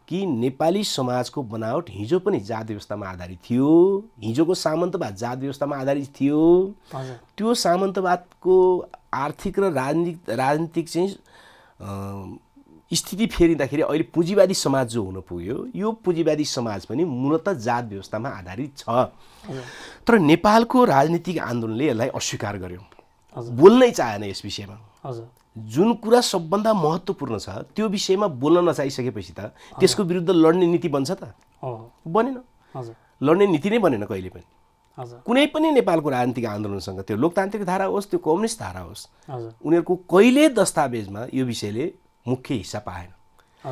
S2: कि नेपाली समाजको बनावट हिजो पनि जात व्यवस्थामा आधारित थियो, हिजोको सामन्तवाद जात व्यवस्थामा आधारित थियो। त्यो सामन्तवादको आर्थिक र राजनीतिक चाहिँ स्थिति फेरिँदाखेरि अहिले पुँजीवादी समाज जो हुन पुग्यो, यो पुँजीवादी समाज पनि मूलतः जात व्यवस्थामा आधारित छ। तर नेपालको राजनीतिक आन्दोलनले यसलाई अस्वीकार गर्यो, बोल्नै चाहेन यस विषयमा। जुन कुरा सबभन्दा महत्त्वपूर्ण छ त्यो विषयमा बोल्न नचाहिसकेपछि त त्यसको विरुद्ध लड्ने नीति बन्छ त? बनेन। लड्ने नीति नै बनेन कहिले पनि। कुनै पनि नेपालको राजनीतिक आन्दोलनसँग, त्यो लोकतान्त्रिक धारा होस्, त्यो कम्युनिस्ट धारा होस्, उनीहरूको कहिले दस्तावेजमा यो विषयले मुख्य हिस्सा पाएन।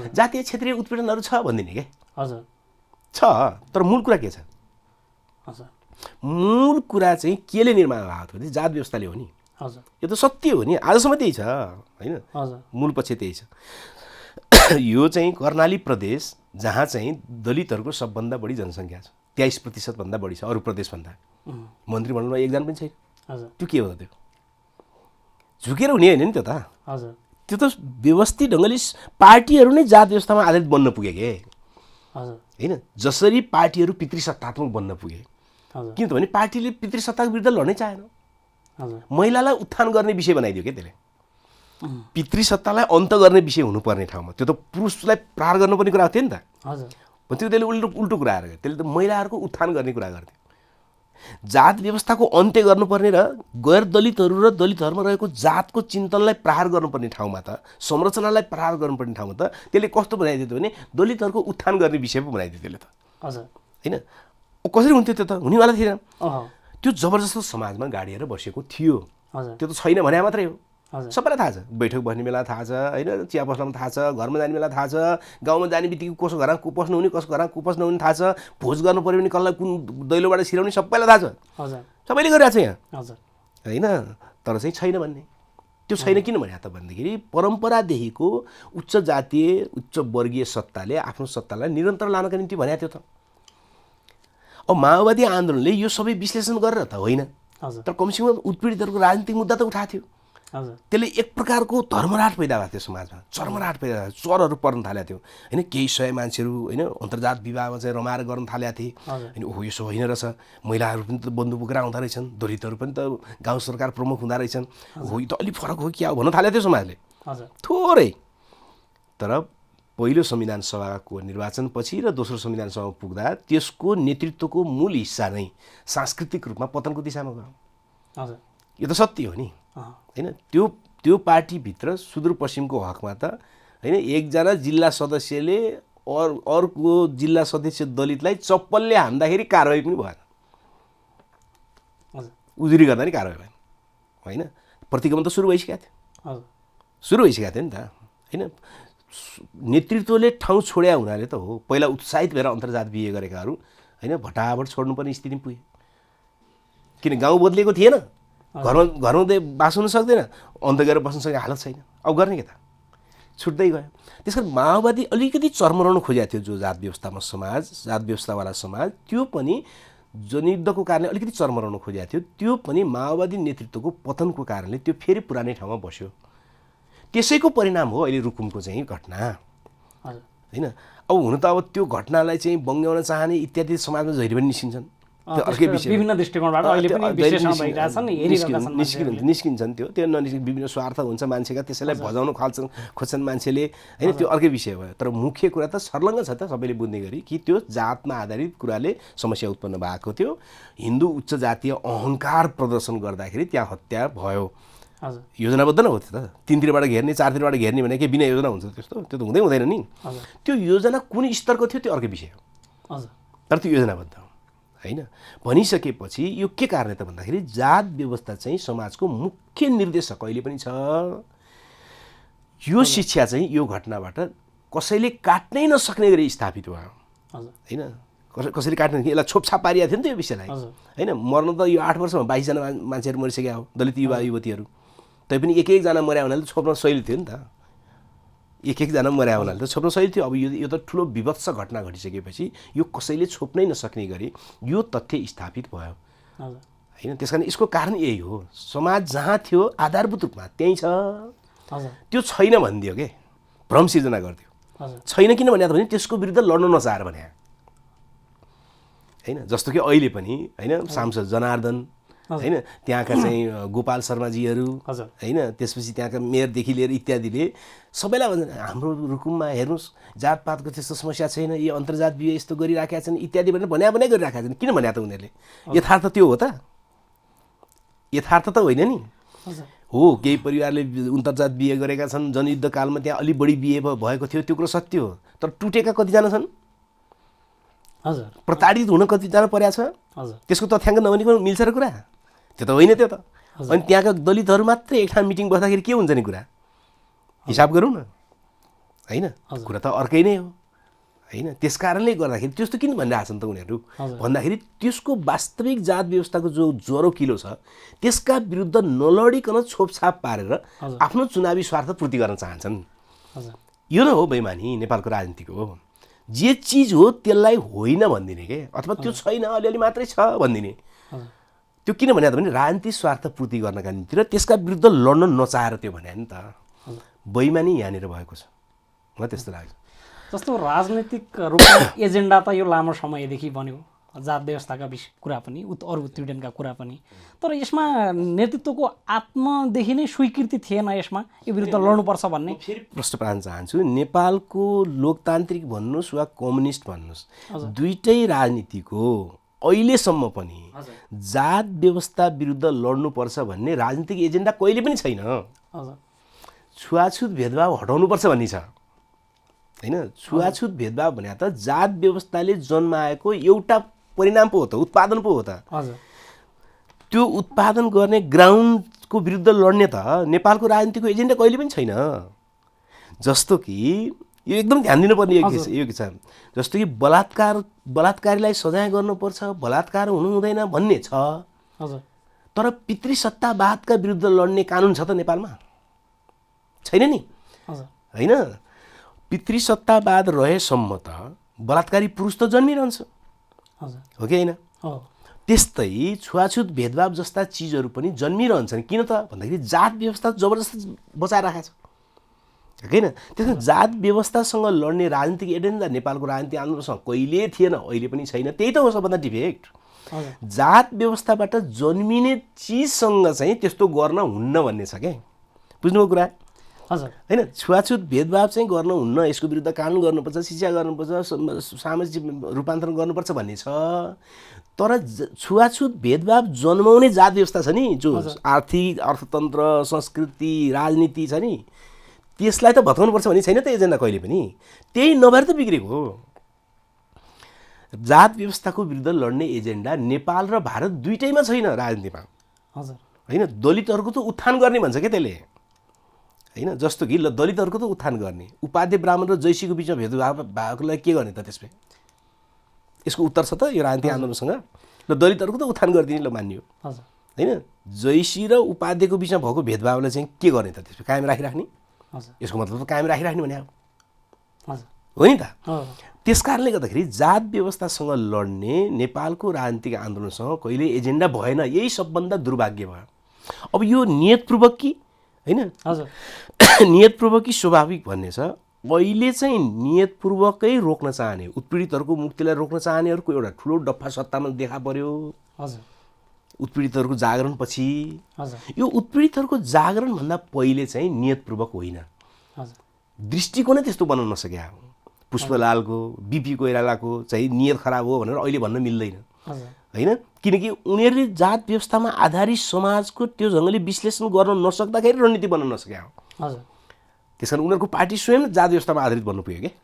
S2: जातीय क्षेत्रीय उत्पीडनहरू छ भनिदिने के छ, तर मूल कुरा के छ? मूल कुरा चाहिँ केले निर्माण भएको थियो? जात व्यवस्थाले हो नि। यो त सत्य हो नि, आजसम्म त्यही छ होइन, मूल पक्ष त्यही छ। यो चाहिँ कर्णाली प्रदेश जहाँ चाहिँ दलितहरूको सबभन्दा बढी जनसङ्ख्या छ, 23% भन्दा बढी छ अरू प्रदेशभन्दा। मन्त्रीमण्डलमा एकजना पनि छैन। त्यो के हो त? त्यो झुकेर हुने होइन नि त्यो त। त्यो त व्यवस्थित ढङ्गले पार्टीहरू नै जात व्यवस्थामा आधारित बन्न पुगे के होइन। जसरी पार्टीहरू पितृसत्तात्मक बन्न पुगे, किनभने पार्टीले पितृसत्ताको विरुद्ध लड्नै चाहेन। महिलालाई उत्थान गर्ने विषय बनाइदियो क्या त्यसले। पितृसत्तालाई अन्त गर्ने विषय हुनुपर्ने ठाउँमा त्यो त पुरुषलाई प्रहार गर्नुपर्ने कुरा थियो नि त। त्यो त्यसले उल्टो कुरा गर्थ्यो, त्यसले त महिलाहरूको उत्थान गर्ने कुरा गर्थ्यो। जात व्यवस्थाको अन्त्य गर्नुपर्ने र गैर दलितहरू र दलितहरूमा रहेको जातको चिन्तनलाई प्रहार गर्नुपर्ने ठाउँमा त, संरचनालाई प्रहार गर्नुपर्ने ठाउँमा त त्यसले कस्तो बनाइदियो भने दलितहरूको उत्थान गर्ने विषय पो बनाइदियो त्यसले त होइन। कसरी हुन्थ्यो त्यो त? हुनेवाला थिएन। त्यो जबरजस्त समाजमा गाडिएर बसेको थियो। त्यो त छैन भने मात्रै हो सबैलाई थाहा छ, बैठक बस्ने बेला थाहा छ होइन, चिया पसलमा थाहा छ, घरमा जाने बेला थाहा छ, गाउँमा जाने बित्तिकै कसो घरमा को पस्नुहुने कसको घरमा को पस्नुहुने थाहा छ, भोज गर्नु पऱ्यो भने कसलाई कुन दैलोबाट सिराउने सबैलाई थाहा छ, सबैले गरिरहेको छ यहाँ होइन। तर चाहिँ छैन भन्ने, त्यो छैन किन भने त भन्दाखेरि परम्परादेखिको उच्च जातीय उच्च वर्गीय सत्ताले आफ्नो सत्तालाई निरन्तर लानका निम्ति भनेको थियो त। अब माओवादी आन्दोलनले यो सबै विश्लेषण गरेर त होइन, तर कमसेकम उत्पीडितहरूको राजनीतिक मुद्दा त उठाएको थियो। त्यसले एक प्रकारको धर्मराट पैदा भएको थियो समाजमा, चर्मराट पैदा भएको, चरहरू पर्न थालेको थियो होइन। केही 100 मान्छेहरू होइन अन्तर्जात विवाहमा चाहिँ रमाएर गर्न थालेका थिए होइन। ओहो यसो होइन रहेछ, महिलाहरू पनि त बन्दुक बोकेर आउँदो रहेछन्, दलितहरू पनि त गाउँ सरकार प्रमुख हुँदो रहेछन्, हो यो त अलिक फरक हो क्या हो भन्न थालेको थियो समाजले थोरै। तर पहिलो संविधान सभाको निर्वाचनपछि र दोस्रो संविधान सभामा पुग्दा त्यसको नेतृत्वको मूल हिस्सा नै सांस्कृतिक रूपमा पतनको दिशामा गयो। यो त सत्य हो नि होइन। त्यो पार्टीभित्र सुदूरपश्चिमको हकमा त होइन एकजना जिल्ला सदस्यले अर्को जिल्ला सदस्य दलितलाई चप्पलले हान्दाखेरि कारवाही पनि भएन, उजुरी गर्दा नि कारवाही भएन होइन। प्रतिगमन त सुरु भइसकेको थियो, सुरु भइसकेको थियो नि त होइन। नेतृत्वले ठाउँ छोड्या हुनाले त हो पहिला उत्साहित भएर अन्तर्जात बिहे गरेकाहरू होइन भटाभट छोड्नुपर्ने स्थिति पुगे, किन गाउँ बदलिएको थिएन, घरमा बास हुन सक्दैन, अन्त गएर बस्न सक्ने हालत छैन, अब गर्ने के त, छुट्दै गयो। त्यस कारण माओवादी अलिकति चर्मराउन खोजेको थियो जो जात व्यवस्थामा समाज, जात व्यवस्थावाला समाज, त्यो पनि जनयुद्धको कारणले अलिकति चर्मराउन खोजेको थियो। त्यो पनि माओवादी नेतृत्वको पतनको कारणले त्यो फेरि पुरानै ठाउँमा बस्यो। त्यसैको परिणाम हो अहिले रुकुमको चाहिँ घटना होइन। अब हुन त अब त्यो घटनालाई चाहिँ बङ्ग्याउन चाहने इत्यादि समाजमा जहिले पनि निस्किन्छन्, त्यो अर्कै विषय,
S1: विभिन्न दृष्टिकोणबाट अहिले पनि विश्लेषण भइरहेछन्,
S2: निस्किन्छन्। त्यो ननिस्कि विभिन्न स्वार्थ हुन्छ मान्छेका, त्यसैलाई भजाउन खोज्छन् मान्छेले होइन, त्यो अर्कै विषय भयो। तर मुख्य कुरा त सर्लङ्ग छ त सबैले बुझ्ने गरी कि त्यो जातमा आधारित कुराले समस्या उत्पन्न भएको थियो। हिन्दू उच्च जातीय अहङ्कार प्रदर्शन गर्दाखेरि त्यहाँ हत्या भयो, योजनाबद्ध न हो त्यो त। तीनतिरबाट घेर्ने चारतिरबाट घेर्ने भने के बिना योजना हुन्छ त्यस्तो, त्यो त हुँदै हुँदैन नि। त्यो योजना कुन स्तरको थियो त्यो अर्कै विषय हो, तर त्यो योजनाबद्ध होइन। भनिसकेपछि यो के कारणले त भन्दाखेरि जात व्यवस्था चाहिँ समाजको मुख्य निर्देशक अहिले पनि छ। यो शिक्षा चाहिँ यो घटनाबाट कसैले काट्नै नसक्ने गरी स्थापित भयो होइन। कसैले काट्ने यसलाई छोपछाप पारिएको थियो नि त यो विषयलाई होइन। मर्न त यो 8 वर्षमा 22 जना मान्छेहरू मरिसकेका हो, दलित युवा युवतीहरू। तैपनि एक एकजना मर्या हुनाले त छोप्न सहिलो थियो नि त, एक एकजना मर्या हुनाले त छोप्न सहिलो थियो। अब यो त ठुलो विभत्स घटना घटिसकेपछि यो कसैले छोप्नै नसक्ने गरी यो तथ्य स्थापित भयो होइन। त्यस कारण यसको कारण यही हो, समाज जहाँ थियो आधारभूत रूपमा त्यहीँ छ, त्यो छैन भनिदियो के, भ्रम सिर्जना गरिदियो। छैन किन भने त भने त्यसको विरुद्ध लड्न नचाहेर भने होइन। जस्तो कि अहिले पनि होइन सांसद जनार्दन होइन, त्यहाँका चाहिँ गोपाल शर्माजीहरू होइन, त्यसपछि त्यहाँका मेयरदेखि लिएर इत्यादिले सबैलाई भन्छ हाम्रो रुकुममा हेर्नुहोस् जातपातको त्यस्तो समस्या छैन, यो अन्तर्जात बिहे यस्तो गरिराखेका छन् इत्यादि भनेर भने गरिराखेका छन्। किन भने त उनीहरूले यथार्थ त्यो हो त, यथार्थ त होइन नि हो। केही परिवारले अन्तर्जात बिहे गरेका छन्, जनयुद्ध कालमा त्यहाँ अलिक बढी बिहे भएको थियो, त्यो कुरो सत्य हो। तर टुटेका कतिजना छन्, प्रताडित हुन कतिजना परेको छ, त्यसको तथ्याङ्क नभनेको मिल्छ र कुरा, त्यो त होइन त्यो त। अनि त्यहाँका दलितहरू मात्रै एक ठाउँ मिटिङ बस्दाखेरि के हुन्छ नि कुरा, हिसाब गरौँ न होइन, कुरा त अर्कै नै हो होइन। त्यस कारणले गर्दाखेरि त्यस्तो किन भनिरहेको छन् त उनीहरू भन्दाखेरि त्यसको वास्तविक जात व्यवस्थाको जो ज्वरो किलो छ त्यसका विरुद्ध नलडिकन छोपछाप पारेर आफ्नो चुनावी स्वार्थ पूर्ति गर्न चाहन्छन्। यो न हो बेइमानी नेपालको राजनीतिको। जे चिज हो त्यसलाई होइन भनिदिने के, अथवा त्यो छैन अलिअलि मात्रै छ भनिदिने, त्यो किन भने त भने राजनीतिक स्वार्थ पूर्ति गर्नका निम्ति र त्यसका विरुद्ध लड्न नचाहेर त्यो भने नि त बेइमानी यहाँनिर भएको छ, मलाई त्यस्तो लाग्छ।
S1: जस्तो राजनीतिक रूपमा एजेन्डा त यो लामो समयदेखि बन्यो, जात व्यवस्थाका कुरा पनि अरू उत्पीडनका कुरा पनि, तर यसमा नेतृत्वको आत्मदेखि नै स्वीकृति थिएन यसमा यो विरुद्ध लड्नुपर्छ भन्ने।
S2: फेरि प्रश्न पार्न चाहन्छु, नेपालको लोकतान्त्रिक भन्नुहोस् वा कम्युनिस्ट भन्नुहोस्, दुईटै राजनीतिको अहिलेसम्म पनि जात व्यवस्था विरुद्ध लड्नुपर्छ भन्ने राजनीतिक एजेन्डा कहिले पनि छैन। छुवाछुत भेदभाव हटाउनुपर्छ भन्ने छ होइन। छुवाछुत भेदभाव भने त जात व्यवस्थाले जन्माएको एउटा परिणाम पो हो त, उत्पादन पो हो त। त्यो उत्पादन गर्ने ग्राउन्डको को विरुद्ध लड्ने त नेपालको राजनीतिको एजेन्डा कहिले पनि छैन। जस्तो कि यो एकदम ध्यान दिनुपर्ने यो छ, जस्तो कि बलात्कारीलाई सजाय गर्नुपर्छ, बलात्कार हुनु हुँदैन भन्ने छ, तर पितृसत्तावादका विरुद्ध लड्ने कानुन छ त नेपालमा? छैन नि, होइन? पितृसत्तावाद रहेसम्म त बलात्कारी पुरुष त जन्मिरहन्छ, हो कि होइन? त्यस्तै छुवाछुत भेदभाव जस्ता चिजहरू पनि जन्मिरहन्छन्। किन त भन्दाखेरि जात व्यवस्था जबरजस्ती बचाएर राखेको छ, होइन? त्यसमा जात व्यवस्थासँग लड्ने राजनीतिक एजेन्डा नेपालको राजनीतिक आन्दोलनसँग कहिले थिएन, अहिले पनि छैन। त्यही त हो सबभन्दा डिफेक्ट। जात व्यवस्थाबाट जन्मिने चिजसँग चाहिँ त्यस्तो गर्न हुन्न भन्ने छ क्या, बुझ्नुभयो कुरा? होइन, छुवाछुत भेदभाव चाहिँ गर्न हुन्न, यसको विरुद्ध कानुन गर्नुपर्छ, शिक्षा गर्नुपर्छ, सामाजिक रूपान्तरण गर्नुपर्छ भन्ने छ। तर छुवाछुत भेदभाव जन्माउने जात व्यवस्था छ नि, जो आर्थिक अर्थतन्त्र संस्कृति राजनीति छ नि, त्यसलाई त भत्काउनुपर्छ भन्ने छैन त एजेन्डा कहिले पनि। त्यही नभएर त बिग्रेको हो। जात व्यवस्थाको विरुद्ध लड्ने एजेन्डा नेपाल र भारत दुइटैमा छैन राजनीतिमा, होइन? दलितहरूको त उत्थान गर्ने भन्छ क्या त्यसले, होइन? जस्तो कि ल दलितहरूको त उत्थान गर्ने, उपाध्याय ब्राह्मण र जैसीको बिचमा भेदभाव भएकोलाई के गर्ने त? त्यसमा यसको उत्तर छ त यो राजनीतिक आन्दोलनसँग? ल दलितहरूको त उत्थान गरिदिने, ल मानियो, होइन? जैसी र उपाध्यायको बिचमा भएको भेदभावलाई चाहिँ के गर्ने त? त्यसमा कायम राखिराख्ने? यसको मतलब त कायम राखिराख्ने भने हो नि त? त्यस कारणले गर्दाखेरि जात व्यवस्थासँग लड्ने नेपालको राजनीतिक आन्दोलनसँग कहिले एजेन्डा भएन। यही सबभन्दा दुर्भाग्य भयो। अब यो नियतपूर्वक कि होइन, नियतपूर्वक कि स्वाभाविक भन्ने छ। अहिले चाहिँ नियतपूर्वकै रोक्न चाहने, उत्पीडितहरूको मुक्तिलाई रोक्न चाहनेहरूको एउटा ठुलो डफ्फा सत्तामा देखा पर्यो। उत्पीडितहरूको जागरणपछि यो उत्पीडितहरूको जागरणभन्दा पहिले चाहिँ नियतपूर्वक होइन, दृष्टिकोणै त्यस्तो बनाउन नसक्या। पुष्पलालको, बिपी कोइरालाको चाहिँ नियत खराब हो भनेर अहिले भन्न मिल्दैन, होइन? किनकि उनीहरूले जात व्यवस्थामा आधारित समाजको त्यो ढङ्गले विश्लेषण गर्न नसक्दाखेरि रणनीति बनाउन नसक्या हो। त्यस कारण उनीहरूको पार्टी स्वयं जात व्यवस्थामा आधारित बन्न पुग्यो क्या,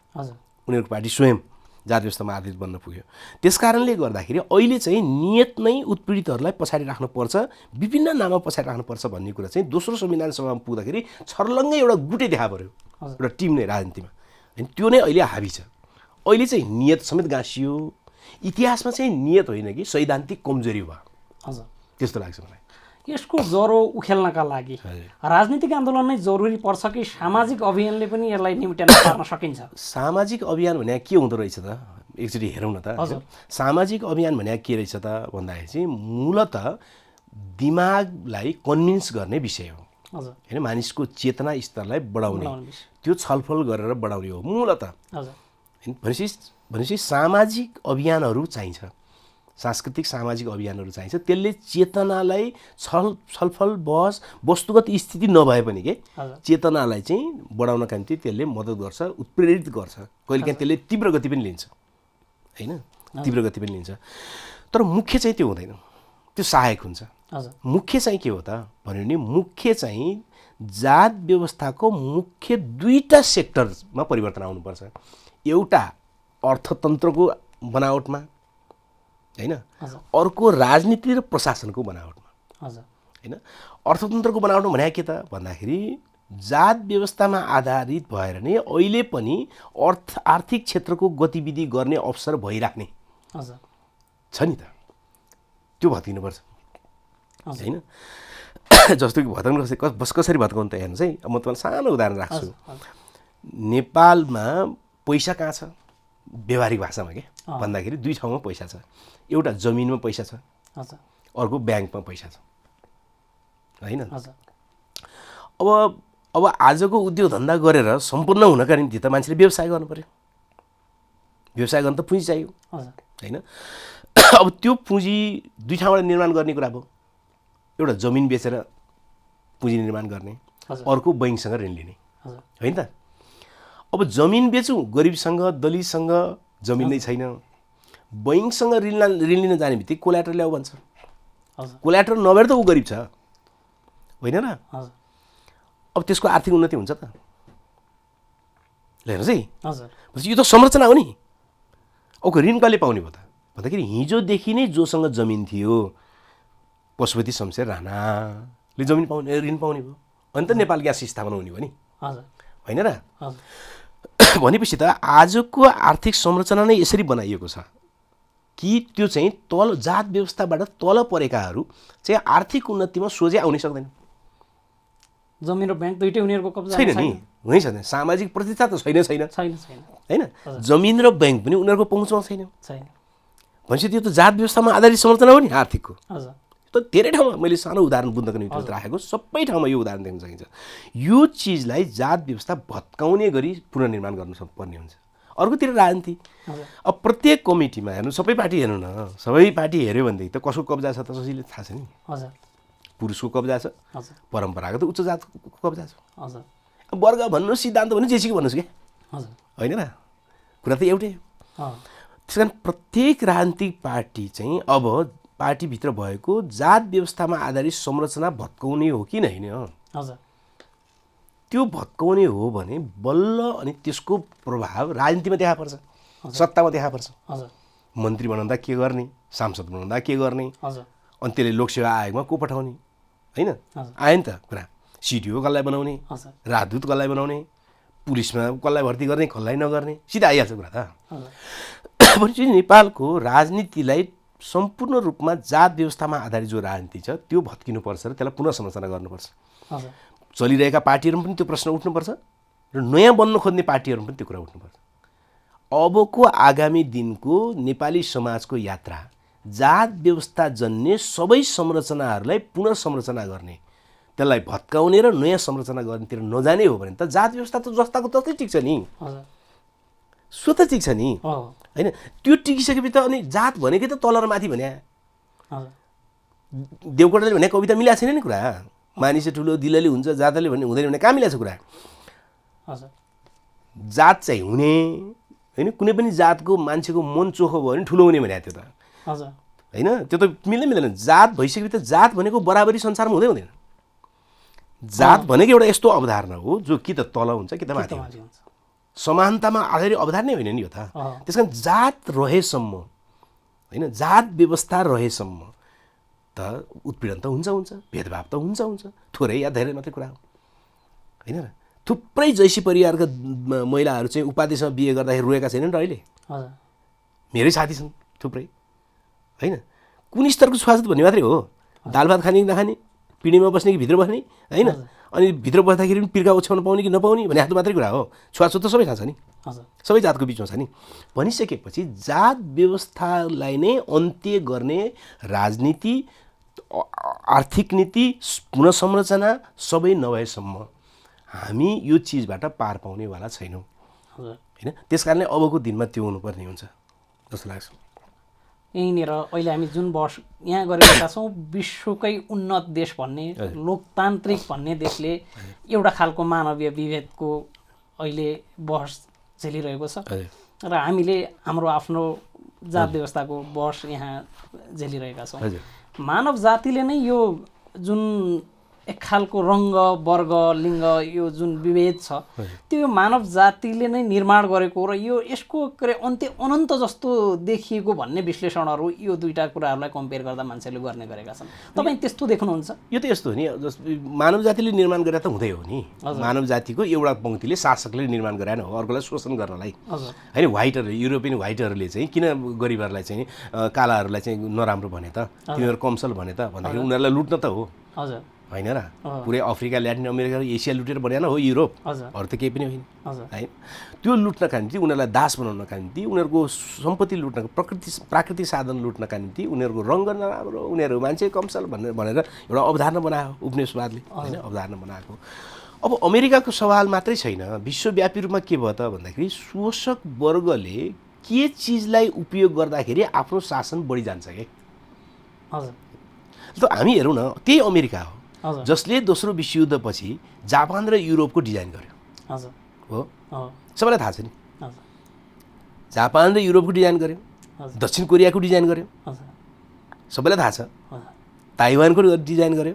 S2: उनीहरूको पार्टी स्वयं जात व्यवस्थामा आधारित बन्न पुग्यो। त्यस कारणले गर्दाखेरि अहिले चाहिँ नियत नै उत्पीडितहरूलाई पछाडि राख्नुपर्छ, विभिन्न नाममा पछाडि राख्नुपर्छ भन्ने कुरा चाहिँ दोस्रो संविधान सभामा पुग्दाखेरि छर्लङ्गै एउटा गुटै देखा पर्यो, एउटा टिम नै राजनीतिमा, होइन? त्यो नै अहिले हाबी छ। अहिले चाहिँ नियत समेत गाँसियो। इतिहासमा चाहिँ नियत होइन कि सैद्धान्तिक कमजोरी भयो, त्यस्तो लाग्छ मलाई।
S1: यसको ज्वरो उखेल्नका लागि राजनीतिक आन्दोलन नै जरुरी पर्छ कि सामाजिक अभियानले पनि यसलाई निम्त्याउन पार्न सकिन्छ?
S2: सामाजिक अभियान भने के हुँदो रहेछ त? एकचोटि हेरौँ न त। सामाजिक अभियान भने के रहेछ त भन्दाखेरि चाहिँ मूलत दिमागलाई कन्भिन्स गर्ने विषय हो, होइन? मानिसको चेतना स्तरलाई बढाउने, त्यो छलफल गरेर बढाउने हो मूलत। भनेपछि सामाजिक अभियानहरू चाहिन्छ, सांस्कृतिक सामाजिक अभियानहरू चाहिन्छ। त्यसले चेतनालाई छलफल बहस वस्तुगत स्थिति नभए पनि के चेतनालाई चाहिँ बढाउनका निम्ति त्यसले मद्दत गर्छ, उत्प्रेरित गर्छ। कहिलेकाहीँ त्यसले तीव्र गति पनि लिन्छ, होइन? तीव्र गति पनि लिन्छ। तर मुख्य चाहिँ त्यो हुँदैन, त्यो सहायक हुन्छ। मुख्य चाहिँ के हो त भन्यो भने मुख्य चाहिँ जात व्यवस्थाको मुख्य दुईटा सेक्टरमा परिवर्तन आउनुपर्छ। एउटा अर्थतन्त्रको बनावटमा, होइन? अर्को राजनीति र प्रशासनको बनावटमा, होइन? अर्थतन्त्रको बनावटमा भने के त भन्दाखेरि जात व्यवस्थामा आधारित भएर नै अहिले पनि आर्थिक क्षेत्रको गतिविधि गर्ने अवसर भइराख्ने छ नि त, त्यो भत्किनुपर्छ, होइन? जस्तो कि भत्काउनु कसरी भत्काउनु त हेर्नुहोस् है। म तपाईँलाई सानो उदाहरण राख्छु। नेपालमा पैसा कहाँ छ व्यवहारिक भाषामा के भन्दाखेरि दुई ठाउँमा पैसा छ। एउटा जमिनमा पैसा छ, अर्को ब्याङ्कमा पैसा छ, होइन? अब आजको उद्योग धन्दा गरेर सम्पूर्ण हुनका निम्ति त मान्छेले व्यवसाय गर्नु पर्यो। व्यवसाय गर्न त पुँजी चाहियो, होइन? अब त्यो पुँजी दुई ठाउँबाट निर्माण गर्ने कुरा भयो। एउटा जमिन बेचेर पुँजी निर्माण गर्ने, अर्को बैङ्कसँग ऋण लिने, होइन त? अब जमिन बेचौँ, गरिबसँग दलितसँग जमिन नै छैन, बैङ्कसँग ऋण लिन जाने बित्तिकै कोल्याटर ल्याऊ भन्छ। कोल्याटर नभएर त ऊ गरिब छ, होइन र? अब त्यसको आर्थिक उन्नति हुन्छ त? हेर्नुहोस् है, यो त संरचना हो नि। अब ऋण कहिले पाउने भयो त भन्दाखेरि हिजोदेखि नै जोसँग जमिन थियो, पशुपति शमशेर राणाले ले जमिन पाउने ऋण पाउने भयो अनि त नेपाल ग्यास स्थापना हुने भयो नि होइन र भनेपछि त आजको आर्थिक संरचना नै यसरी बनाइएको छ कि त्यो चाहिँ तल जात व्यवस्थाबाट तल परेकाहरू चाहिँ आर्थिक उन्नतिमा सोझै आउनै सक्दैन
S1: जमिन र ब्याङ्क दुइटै उनीहरूको कब्जा
S2: छैन नि हुनै छैन सामाजिक प्रतिष्ठा त छैन होइन जमिन र ब्याङ्क पनि उनीहरूको पहुँचमा छैन भनेपछि त्यो त जात व्यवस्थामा आधारित संरचना हो नि आर्थिकको त धेरै ठाउँमा मैले सानो उदाहरण बुझ्नको निम्ति राखेको सबै ठाउँमा यो उदाहरण देख्न सकिन्छ यो चिजलाई जात व्यवस्था भत्काउने गरी पुनर्निर्माण गर्नुपर्ने हुन्छ अर्कोतिर राजनीति अब प्रत्येक कमिटीमा हेर्नु सबै पार्टी हेर्नु न सबै पार्टी हेऱ्यो भनेदेखि त कसको कब्जा छ त सजिलै थाहा छ नि पुरुषको कब्जा छ परम्परागत उच्च जातको कब्जा छ वर्ग भन्नुहोस् सिद्धान्त भन्नुहोस् जेसीको भन्नुहोस् क्या होइन र कुरा त एउटै हो त्यस कारण प्रत्येक राजनीतिक पार्टी चाहिँ अब पार्टीभित्र भएको जात व्यवस्थामा आधारित संरचना भत्काउने हो कि होइन त्यो भत्काउने हो भने बल्ल अनि त्यसको प्रभाव राजनीतिमा देखा पर्छ सत्तामा देखा पर्छ मन्त्री बनाउँदा के गर्ने सांसद बनाउँदा के गर्ने अनि त्यसले लोकसेवा आयोगमा को पठाउने होइन आयो नि त कुरा सिडिओ कसलाई बनाउने राजदूत कसलाई बनाउने पुलिसमा कसलाई भर्ती गर्ने कसलाई नगर्ने सिधा आइहाल्छ कुरा त भनेपछि नेपालको राजनीतिलाई सम्पूर्ण रूपमा जात व्यवस्थामा आधारित जो राजनीति छ त्यो भत्किनुपर्छ र त्यसलाई पुनः संरचना गर्नुपर्छ चलिरहेका पार्टीहरूमा पनि त्यो प्रश्न उठ्नुपर्छ र नयाँ बन्न खोज्ने पार्टीहरूमा पनि त्यो कुरा उठ्नुपर्छ अबको आगामी दिनको नेपाली समाजको यात्रा जात व्यवस्था जन्य सबै संरचनाहरूलाई पुनः संरचना गर्ने त्यसलाई भत्काउने र नयाँ संरचना गर्नेतिर नजाने हो भने त जात व्यवस्था त जस्ताको तस्तै टिक्छ नि स्वतः टिक्छ नि होइन त्यो टिकिसकेपछि त अनि जात भनेकै त तल र माथि भने देवकोटाले भने कविता मिलाएको छैन नि कुरा मानिस ठुलो दिलले हुन्छ जातले भन्ने हुँदैन भने कहाँ मिलाएको छ कुरा जात चाहिँ हुने होइन कुनै पनि जातको मान्छेको मन चोखो भयो भने ठुलो हुने भने त्यो त होइन त्यो त मिल्दैन जात भइसकेपछि त जात भनेको बराबरी संसारमा हुँदै हुँदैन जात भनेको एउटा यस्तो अवधारणा हो जो कि त तल हुन्छ कि त माथि हुन्छ समानतामा आधारित अवधारणा होइन नि यो त त्यस कारण जात रहेसम्म होइन जात व्यवस्था रहेसम्म त उत्पीडन त हुन्छ भेदभाव त हुन्छ थोरै या धेरै मात्रै कुरा हो होइन र थुप्रै जैसी परिवारका महिलाहरू चाहिँ उपाध्यक्षसँग बिहे गर्दाखेरि रोएका छैनन् र अहिले मेरै साथी छन् थुप्रै होइन कुन स्तरको छुवाछुत भन्ने मात्रै हो दाल भात खाने कि नखाने पिँढीमा बस्ने कि भित्र बस्ने होइन अनि भित्र बस्दाखेरि पनि पिर्का ओछ्याउन पाउने कि नपाउने भन्ने हात मात्रै कुरा हो छुवाछुत त सबै ठाउँ छ नि सबै जातको बिचमा छ नि भनिसकेपछि जात व्यवस्थालाई नै अन्त्य गर्ने राजनीति आर्थिक नीति पुनः संरचना सबै नभएसम्म हामी यो चिजबाट पार पाउनेवाला छैनौँ होइन त्यस कारणले अबको दिनमा त्यो हुनुपर्ने हुन्छ जस्तो लाग्छ
S1: यहीँनिर अहिले हामी जुन बहस यहाँ गरिरहेका छौँ विश्वकै उन्नत देश भन्ने लोकतान्त्रिक भन्ने देशले एउटा खालको मानवीय विभेदको अहिले बहस झेलिरहेको छ र हामीले हाम्रो आफ्नो जात व्यवस्थाको बहस यहाँ झेलिरहेका छौँ मानव जातिले नै यो जुन एक खालको रङ्ग वर्ग लिङ्ग यो जुन विभेद छ त्यो मानव जातिले नै निर्माण गरेको र यो यसको के अन्त्य अनन्त जस्तो देखिएको भन्ने विश्लेषणहरू यो दुईटा कुराहरूलाई कम्पेयर गर्दा मान्छेले गर्ने गरेका छन् तपाईँ त्यस्तो देख्नुहुन्छ
S2: यो त यस्तो हो नि मानव जातिले निर्माण गरेर त हुँदै हो नि मानव जातिको एउटा पङ्क्तिले शासकले निर्माण गरेन हो अर्कोलाई शोषण गर्नलाई होइन व्हाइटहरू युरोपियन व्हाइटहरूले चाहिँ किन गरिबहरूलाई चाहिँ कालाहरूलाई चाहिँ नराम्रो भने त तिनीहरू कमसल भने त भन्दाखेरि उनीहरूलाई लुट्न त हो
S1: हजुर
S2: होइन र पुरै अफ्रिका ल्याटिन अमेरिका एसिया लुटेर बनेन हो युरोप अरू त केही पनि होइन होइन त्यो लुट्नका निम्ति उनीहरूलाई दास बनाउनका निम्ति उनीहरूको सम्पत्ति लुट्नको प्राकृतिक साधन लुट्नका निम्ति उनीहरूको रङ्ग नराम्रो उनीहरू मान्छे कमसल भनेर एउटा अवधारणा बनायो उपनिवेशवादले होइन अवधारणा बनाएको अब अमेरिकाको सवाल मात्रै छैन विश्वव्यापी रूपमा के भयो त भन्दाखेरि शोषक वर्गले के चिजलाई उपयोग गर्दाखेरि आफ्नो शासन बढी जान्छ कि त हामी हेरौँ न त्यही अमेरिका हो जसले दोस्रो विश्वयुद्धपछि जापान र युरोपको डिजाइन गर्यो हो सबैलाई थाहा छ नि जापान र युरोपको डिजाइन गर्यो दक्षिण कोरियाको डिजाइन गर्यो सबैलाई थाहा छ ताइवानको डिजाइन गर्यो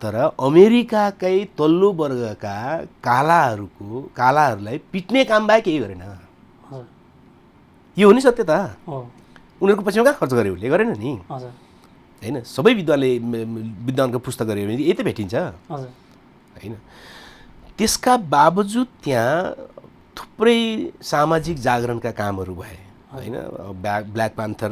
S2: तर अमेरिकाकै तल्लो वर्गका कालाहरूलाई पिट्ने काम बाहेक केही गरेन यो हो नि सत्य त उनीहरूको पछिमा कहाँ खर्च गर्यो उसले गरेन नि होइन सबै विद्वानको पुस्तक गऱ्यो भने यही त भेटिन्छ होइन। त्यसका बावजुद त्यहाँ थुप्रै सामाजिक जागरणका कामहरू भए होइन। ब्ल्याक प्यान्थर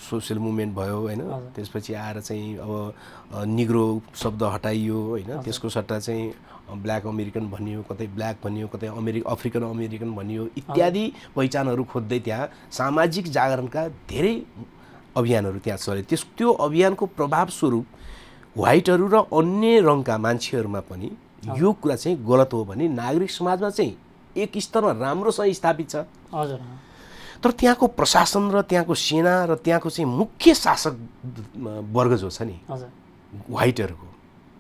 S2: सोसियल मुभमेन्ट भयो होइन। त्यसपछि आएर चाहिँ अब निग्रो शब्द हटाइयो होइन। त्यसको सट्टा चाहिँ ब्ल्याक अमेरिकन भनियो, कतै ब्ल्याक भनियो, कतै अफ्रिकन अमेरिकन भनियो इत्यादि पहिचानहरू खोज्दै त्यहाँ सामाजिक जागरणका धेरै अभियानहरू त्यहाँ चले। त्यो अभियानको प्रभावस्वरूप व्हाइटहरू र अन्य रङका मान्छेहरूमा पनि यो कुरा चाहिँ गलत हो भने नागरिक समाजमा चाहिँ एक स्तरमा राम्रोसँग स्थापित छ।
S1: हजुर।
S2: तर त्यहाँको प्रशासन र त्यहाँको सेना र त्यहाँको चाहिँ मुख्य शासक वर्ग जो छ नि व्हाइटहरूको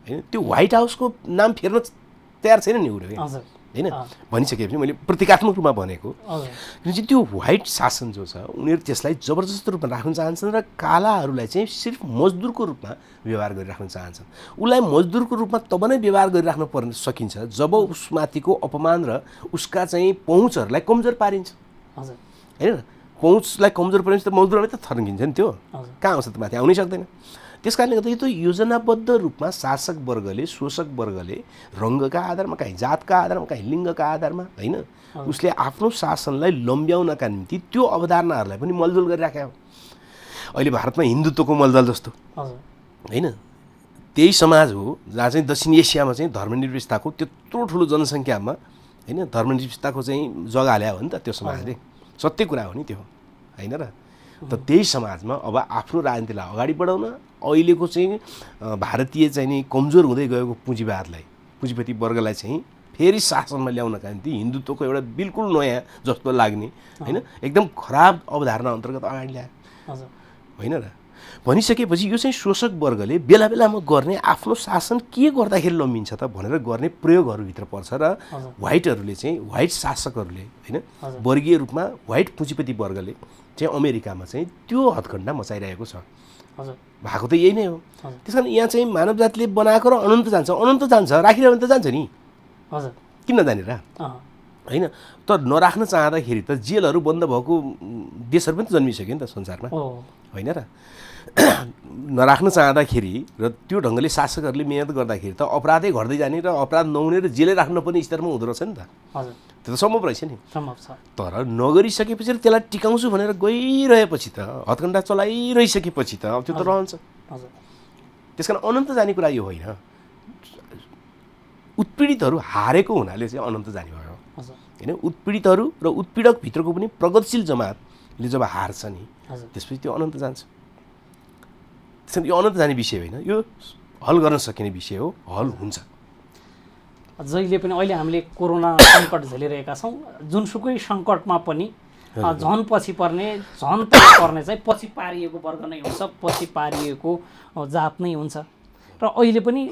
S2: होइन, त्यो व्हाइट हाउसको नाम फेर्न तयार छैन नि उनीहरू होइन। भनिसकेपछि मैले प्रतीकात्मक रूपमा भनेको किनकि त्यो व्हाइट शासन जो छ उनीहरू त्यसलाई जबरजस्त रूपमा राख्न चाहन्छन् र कालाहरूलाई चाहिँ सिर्फ मजदुरको रूपमा व्यवहार गरिराख्न चाहन्छन्। उसलाई मजदुरको रूपमा तब नै व्यवहार गरिराख्न पर्न सकिन्छ जब उसमाथिको अपमान र उसका चाहिँ पहुँचहरूलाई कमजोर पारिन्छ होइन। पहुँचलाई कमजोर पारिन्छ त मजदुरलाई त थर्किन्छ नि, त्यो कहाँ आउँछ त माथि आउनै सक्दैन। त्यस कारणले गर्दा यो त योजनाबद्ध रूपमा शासक वर्गले शोषक वर्गले रङ्गका आधारमा कहीँ जातका आधारमा कहीँ लिङ्गका आधारमा होइन उसले आफ्नो शासनलाई लम्ब्याउनका निम्ति त्यो अवधारणाहरूलाई पनि मलजल गरिराखेको हो। अहिले भारतमा हिन्दुत्वको मलदल जस्तो होइन त्यही समाज हो जहाँ चाहिँ दक्षिण एसियामा चाहिँ धर्मनिरपेक्षताको त्यत्रो ठुलो जनसङ्ख्यामा होइन धर्मनिरपेक्षताको चाहिँ जग्गा हाल्या हो नि त त्यो समाजले। सत्य कुरा हो नि त्यो होइन र। त त्यही समाजमा अब आफ्नो राजनीतिलाई अगाडि बढाउन अहिलेको चाहिँ भारतीय चाहिँ नि कमजोर हुँदै गएको पुँजीवादलाई पुँजीपति वर्गलाई चाहिँ फेरि शासनमा ल्याउनका निम्ति हिन्दुत्वको एउटा बिल्कुल नयाँ जस्तो लाग्ने होइन एकदम खराब अवधारणा अन्तर्गत अगाडि ल्यायो होइन र। भनिसकेपछि यो चाहिँ शोषक वर्गले बेला बेलामा गर्ने आफ्नो शासन के गर्दाखेरि लम्बिन्छ त भनेर गर्ने प्रयोगहरूभित्र पर्छ र व्हाइटहरूले चाहिँ व्हाइट शासकहरूले होइन वर्गीय रूपमा व्हाइट पुँजीपति वर्गले चाहिँ अमेरिकामा चाहिँ त्यो हदखण्डा मचाइरहेको छ भएको त यही नै हो। त्यस कारण यहाँ चाहिँ मानव जातिले बनाएको र अनन्त जान्छ राखिरह्यो भने त जान्छ नि किन नजाने र होइन। त नराख्न चाहँदाखेरि त जेलहरू बन्द भएको देशहरू पनि त जन्मिसक्यो नि त संसारमा होइन र। नराख्न चाहँदाखेरि र त्यो ढङ्गले शासकहरूले मेहनत गर्दाखेरि त अपराधै घट्दै जाने र अपराध नहुने र जेलै राख्नुपर्ने स्तरमा हुँदो रहेछ नि त। त्यो त सम्भव रहेछ नि। तर नगरिसकेपछि र त्यसलाई टिकाउँछु भनेर गइरहेपछि त हदखण्डा चलाइरहिसकेपछि त अब त्यो त रहन्छ। त्यस कारण अनन्त जाने कुरा यो होइन। उत्पीडितहरू हारेको हुनाले चाहिँ अनन्त जाने भयो होइन। उत्पीडितहरू र उत्पीडकभित्रको पनि प्रगतिशील जमातले जब हार्छ नि त्यसपछि त्यो अनन्त जान्छ। त्यसैले यो अनन्त जाने विषय होइन, यो हल गर्न सकिने विषय हो, हल हुन्छ।
S1: जहिले पनि अहिले हामीले कोरोना सङ्कट झेलिरहेका छौँ। जुनसुकै सङ्कटमा पनि झन् पछि पर्ने झन् पछि पर्ने चाहिँ पछि पारिएको वर्ग नै हुन्छ, पछि पारिएको जात नै हुन्छ। र अहिले पनि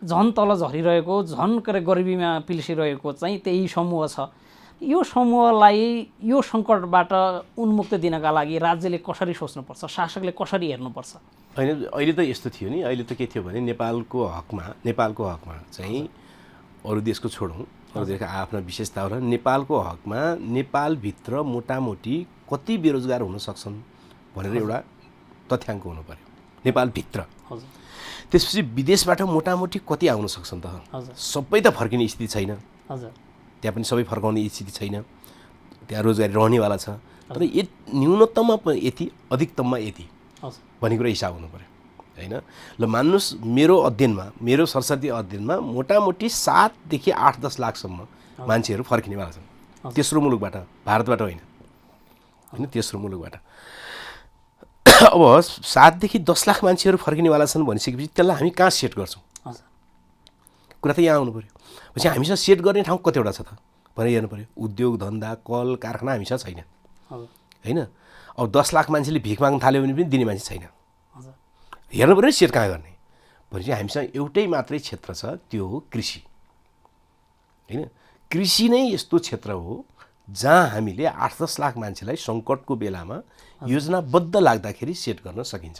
S1: झन् तल झरिरहेको झन् गरिबीमा पिल्सिरहेको चाहिँ त्यही समूह छ। यो समूहलाई यो सङ्कटबाट उन्मुक्त दिनका लागि राज्यले कसरी सोच्नुपर्छ, शासकले कसरी हेर्नुपर्छ?
S2: होइन अहिले त यस्तो थियो नि, अहिले त के थियो भने नेपालको हकमा चाहिँ अरू देशको छोडौँ, अरू देशका आफ्ना विशेषताहरू नेपालको हकमा नेपालभित्र मोटामोटी कति बेरोजगार हुन सक्छन् भनेर एउटा तथ्याङ्क हुनु पर्यो नेपालभित्र। त्यसपछि विदेशबाट मोटामोटी कति आउन सक्छन् त? सबै त फर्किने स्थिति छैन, त्यहाँ पनि सबै फर्काउने स्थिति छैन, त्यहाँ रोजगारी रहनेवाला छ। तर न्यूनतममा यति अधिकतममा यति भन्ने कुरा हिसाब हुनु पर्यो होइन। ल मान्नुहोस् मेरो सरस्वती अध्ययनमा मोटामोटी 7 देखि 8-10 लाखसम्म मान्छेहरू फर्किनेवाला छन् तेस्रो मुलुकबाट, भारतबाट होइन तेस्रो मुलुकबाट। अब 7 देखि 10 लाख मान्छेहरू फर्किनेवाला छन् भनिसकेपछि त्यसलाई हामी कहाँ सेट गर्छौँ? कुरा त यहाँ आउनु पऱ्यो। पछि हामीसँग सेट गर्ने ठाउँ कतिवटा छ त भनेर हेर्नु पऱ्यो। उद्योग धन्दा कल कारखाना हामीसँग छैन होइन। अब 10 लाख मान्छेले भिख माग्न थाल्यो भने पनि दिने मान्छे छैन। हेर्नु पऱ्यो नि सेट कहाँ गर्ने भनेपछि हामीसँग एउटै मात्रै क्षेत्र छ, त्यो हो कृषि होइन। कृषि नै यस्तो क्षेत्र हो जहाँ हामीले 8-10 लाख मान्छेलाई सङ्कटको बेलामा योजनाबद्ध लाग्दाखेरि सेट गर्न सकिन्छ।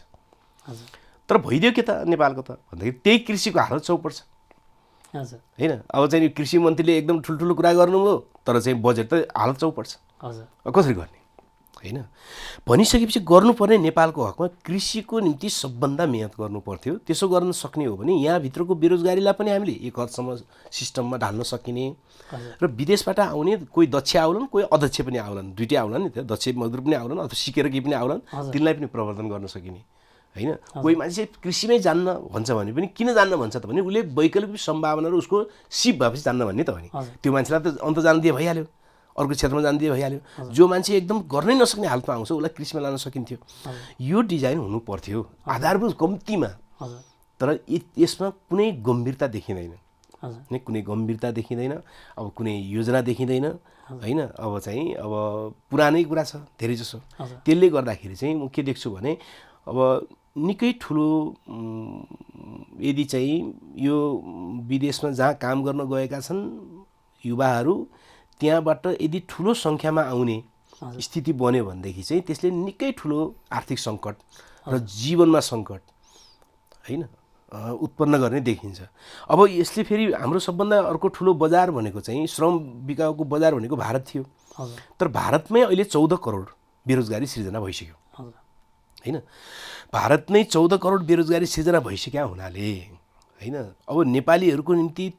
S2: तर भइदियो के त नेपालको त भन्दाखेरि त्यही कृषिको हालत चौपट छ होइन। अब चाहिँ कृषि मन्त्रीले एकदम ठुल्ठुलो कुरा गर्नुभयो तर चाहिँ बजेट त हालत चौपट छ, कसरी गर्ने होइन। भनिसकेपछि गर्नुपर्ने नेपालको हकमा कृषिको निम्ति सबभन्दा मेहनत गर्नु पर्थ्यो। त्यसो गर्न सक्ने हो भने यहाँभित्रको बेरोजगारीलाई पनि हामीले एक हदसम्म सिस्टममा ढाल्न सकिने र विदेशबाट आउने कोही दक्ष आउलान् कोही अध्यक्ष पनि आउलान्, दुइटै आउलान् नि, त दक्ष मजदुर पनि आउलान् अथवा सिकेर केही पनि आउलान्, तिनलाई पनि प्रवर्धन गर्न सकिने होइन। कोही मान्छे कृषिमै जान्न भन्छ भने पनि किन जान्न भन्छ त भने उसले वैकल्पिक सम्भावना र उसको सिप भएपछि जान्न भन्ने त हो नि। त्यो मान्छेलाई त अन्त जान दिए भइहाल्यो, अर्को क्षेत्रमा जान दिए भइहाल्यो। जो मान्छे एकदम गर्नै नसक्ने हालतमा आउँछ उसलाई कृषिमा लान सकिन्थ्यो। यो डिजाइन हुनु पर्थ्यो आधारभूत कम्तीमा। तर यसमा कुनै गम्भीरता देखिँदैन, कुनै गम्भीरता देखिँदैन। अब कुनै योजना देखिँदैन होइन। अब चाहिँ अब पुरानै कुरा छ धेरै जसो। त्यसले गर्दाखेरि चाहिँ म के देख्छु भने अब निकै ठुलो यदि चाहिँ यो विदेशमा जहाँ काम गर्न गएका छन् युवाहरू त्यहाँबाट यदि ठुलो सङ्ख्यामा आउने स्थिति बन्यो भनेदेखि चाहिँ त्यसले निकै ठुलो आर्थिक सङ्कट र जीवनमा सङ्कट होइन उत्पन्न गर्ने देखिन्छ। अब यसले फेरि हाम्रो सबभन्दा अर्को ठुलो बजार भनेको चाहिँ श्रम विकासको बजार भनेको भारत थियो। तर भारतमै अहिले 14 करोड बेरोजगारी सृजना भइसक्यो होइन। भारत नै 14 करोड बेरोजगारी सृजना भइसक्या हुनाले होइन अब नेपालीहरूको निम्ति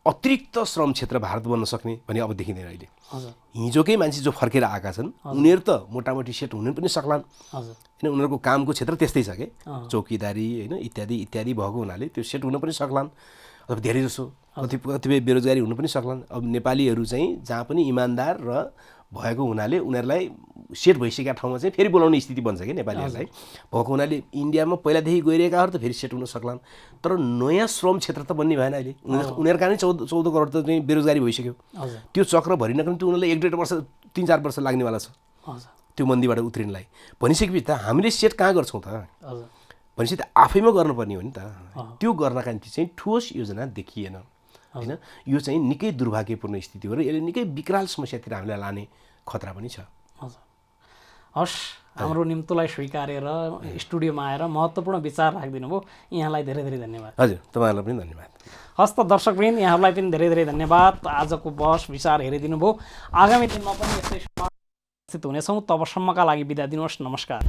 S2: अतिरिक्त श्रम क्षेत्र भारत बन्न सक्ने भने अब देखिँदैन अहिले। हिजोकै मान्छे जो फर्केर आएका छन् उनीहरू त मोटामोटी सेट हुनु पनि सक्लान् होइन। उनीहरूको कामको क्षेत्र त्यस्तै छ के चौकीदारी होइन इत्यादि इत्यादि भएको हुनाले त्यो सेट हुन पनि सक्लान् अथवा धेरै जसो कतिपय बेरोजगारी हुन पनि सक्लान्। अब नेपालीहरू चाहिँ जहाँ पनि इमान्दार र भएको हुनाले उनीहरूलाई सेट भइसकेका ठाउँमा चाहिँ फेरि बोलाउने स्थिति बन्छ कि नेपालीहरूलाई भएको हुनाले इन्डियामा पहिलादेखि गइरहेकाहरू त फेरि सेट हुन सक्लान्। तर नयाँ श्रम क्षेत्र त बन्ने भएन अहिले। उनीहरूका नै 14 करोड त चाहिँ बेरोजगारी भइसक्यो। त्यो चक्र भरिनको निम्ति उनीहरूलाई 1-1.5 वर्ष 3-4 वर्ष लाग्नेवाला छ त्यो मन्दीबाट उत्रिनलाई। भनिसकेपछि त हामीले सेट कहाँ गर्छौँ त भनेपछि त आफैमा गर्नुपर्ने हो नि त। त्यो गर्नका निम्ति चाहिँ ठोस योजना देखिएन होइन। यो चाहिँ निकै दुर्भाग्यपूर्ण स्थिति हो र यसले निकै विकराल समस्यातिर हामीलाई लाने खतरा पनि छ।
S1: हस्, हाम्रो निम्तोलाई स्वीकारेर स्टुडियोमा आएर महत्त्वपूर्ण विचार राखिदिनु भयो, यहाँलाई धेरै धेरै धन्यवाद।
S2: हजुर, तपाईँहरूलाई पनि धन्यवाद।
S1: हस् त दर्शकवृन्द, यहाँहरूलाई पनि धेरै धेरै धन्यवाद। आजको बहस विचार हेरिदिनु भयो। आगामी दिनमा पनि यस्तै उपस्थित हुनेछौँ। तबसम्मका लागि बिदा दिनुहोस्। नमस्कार।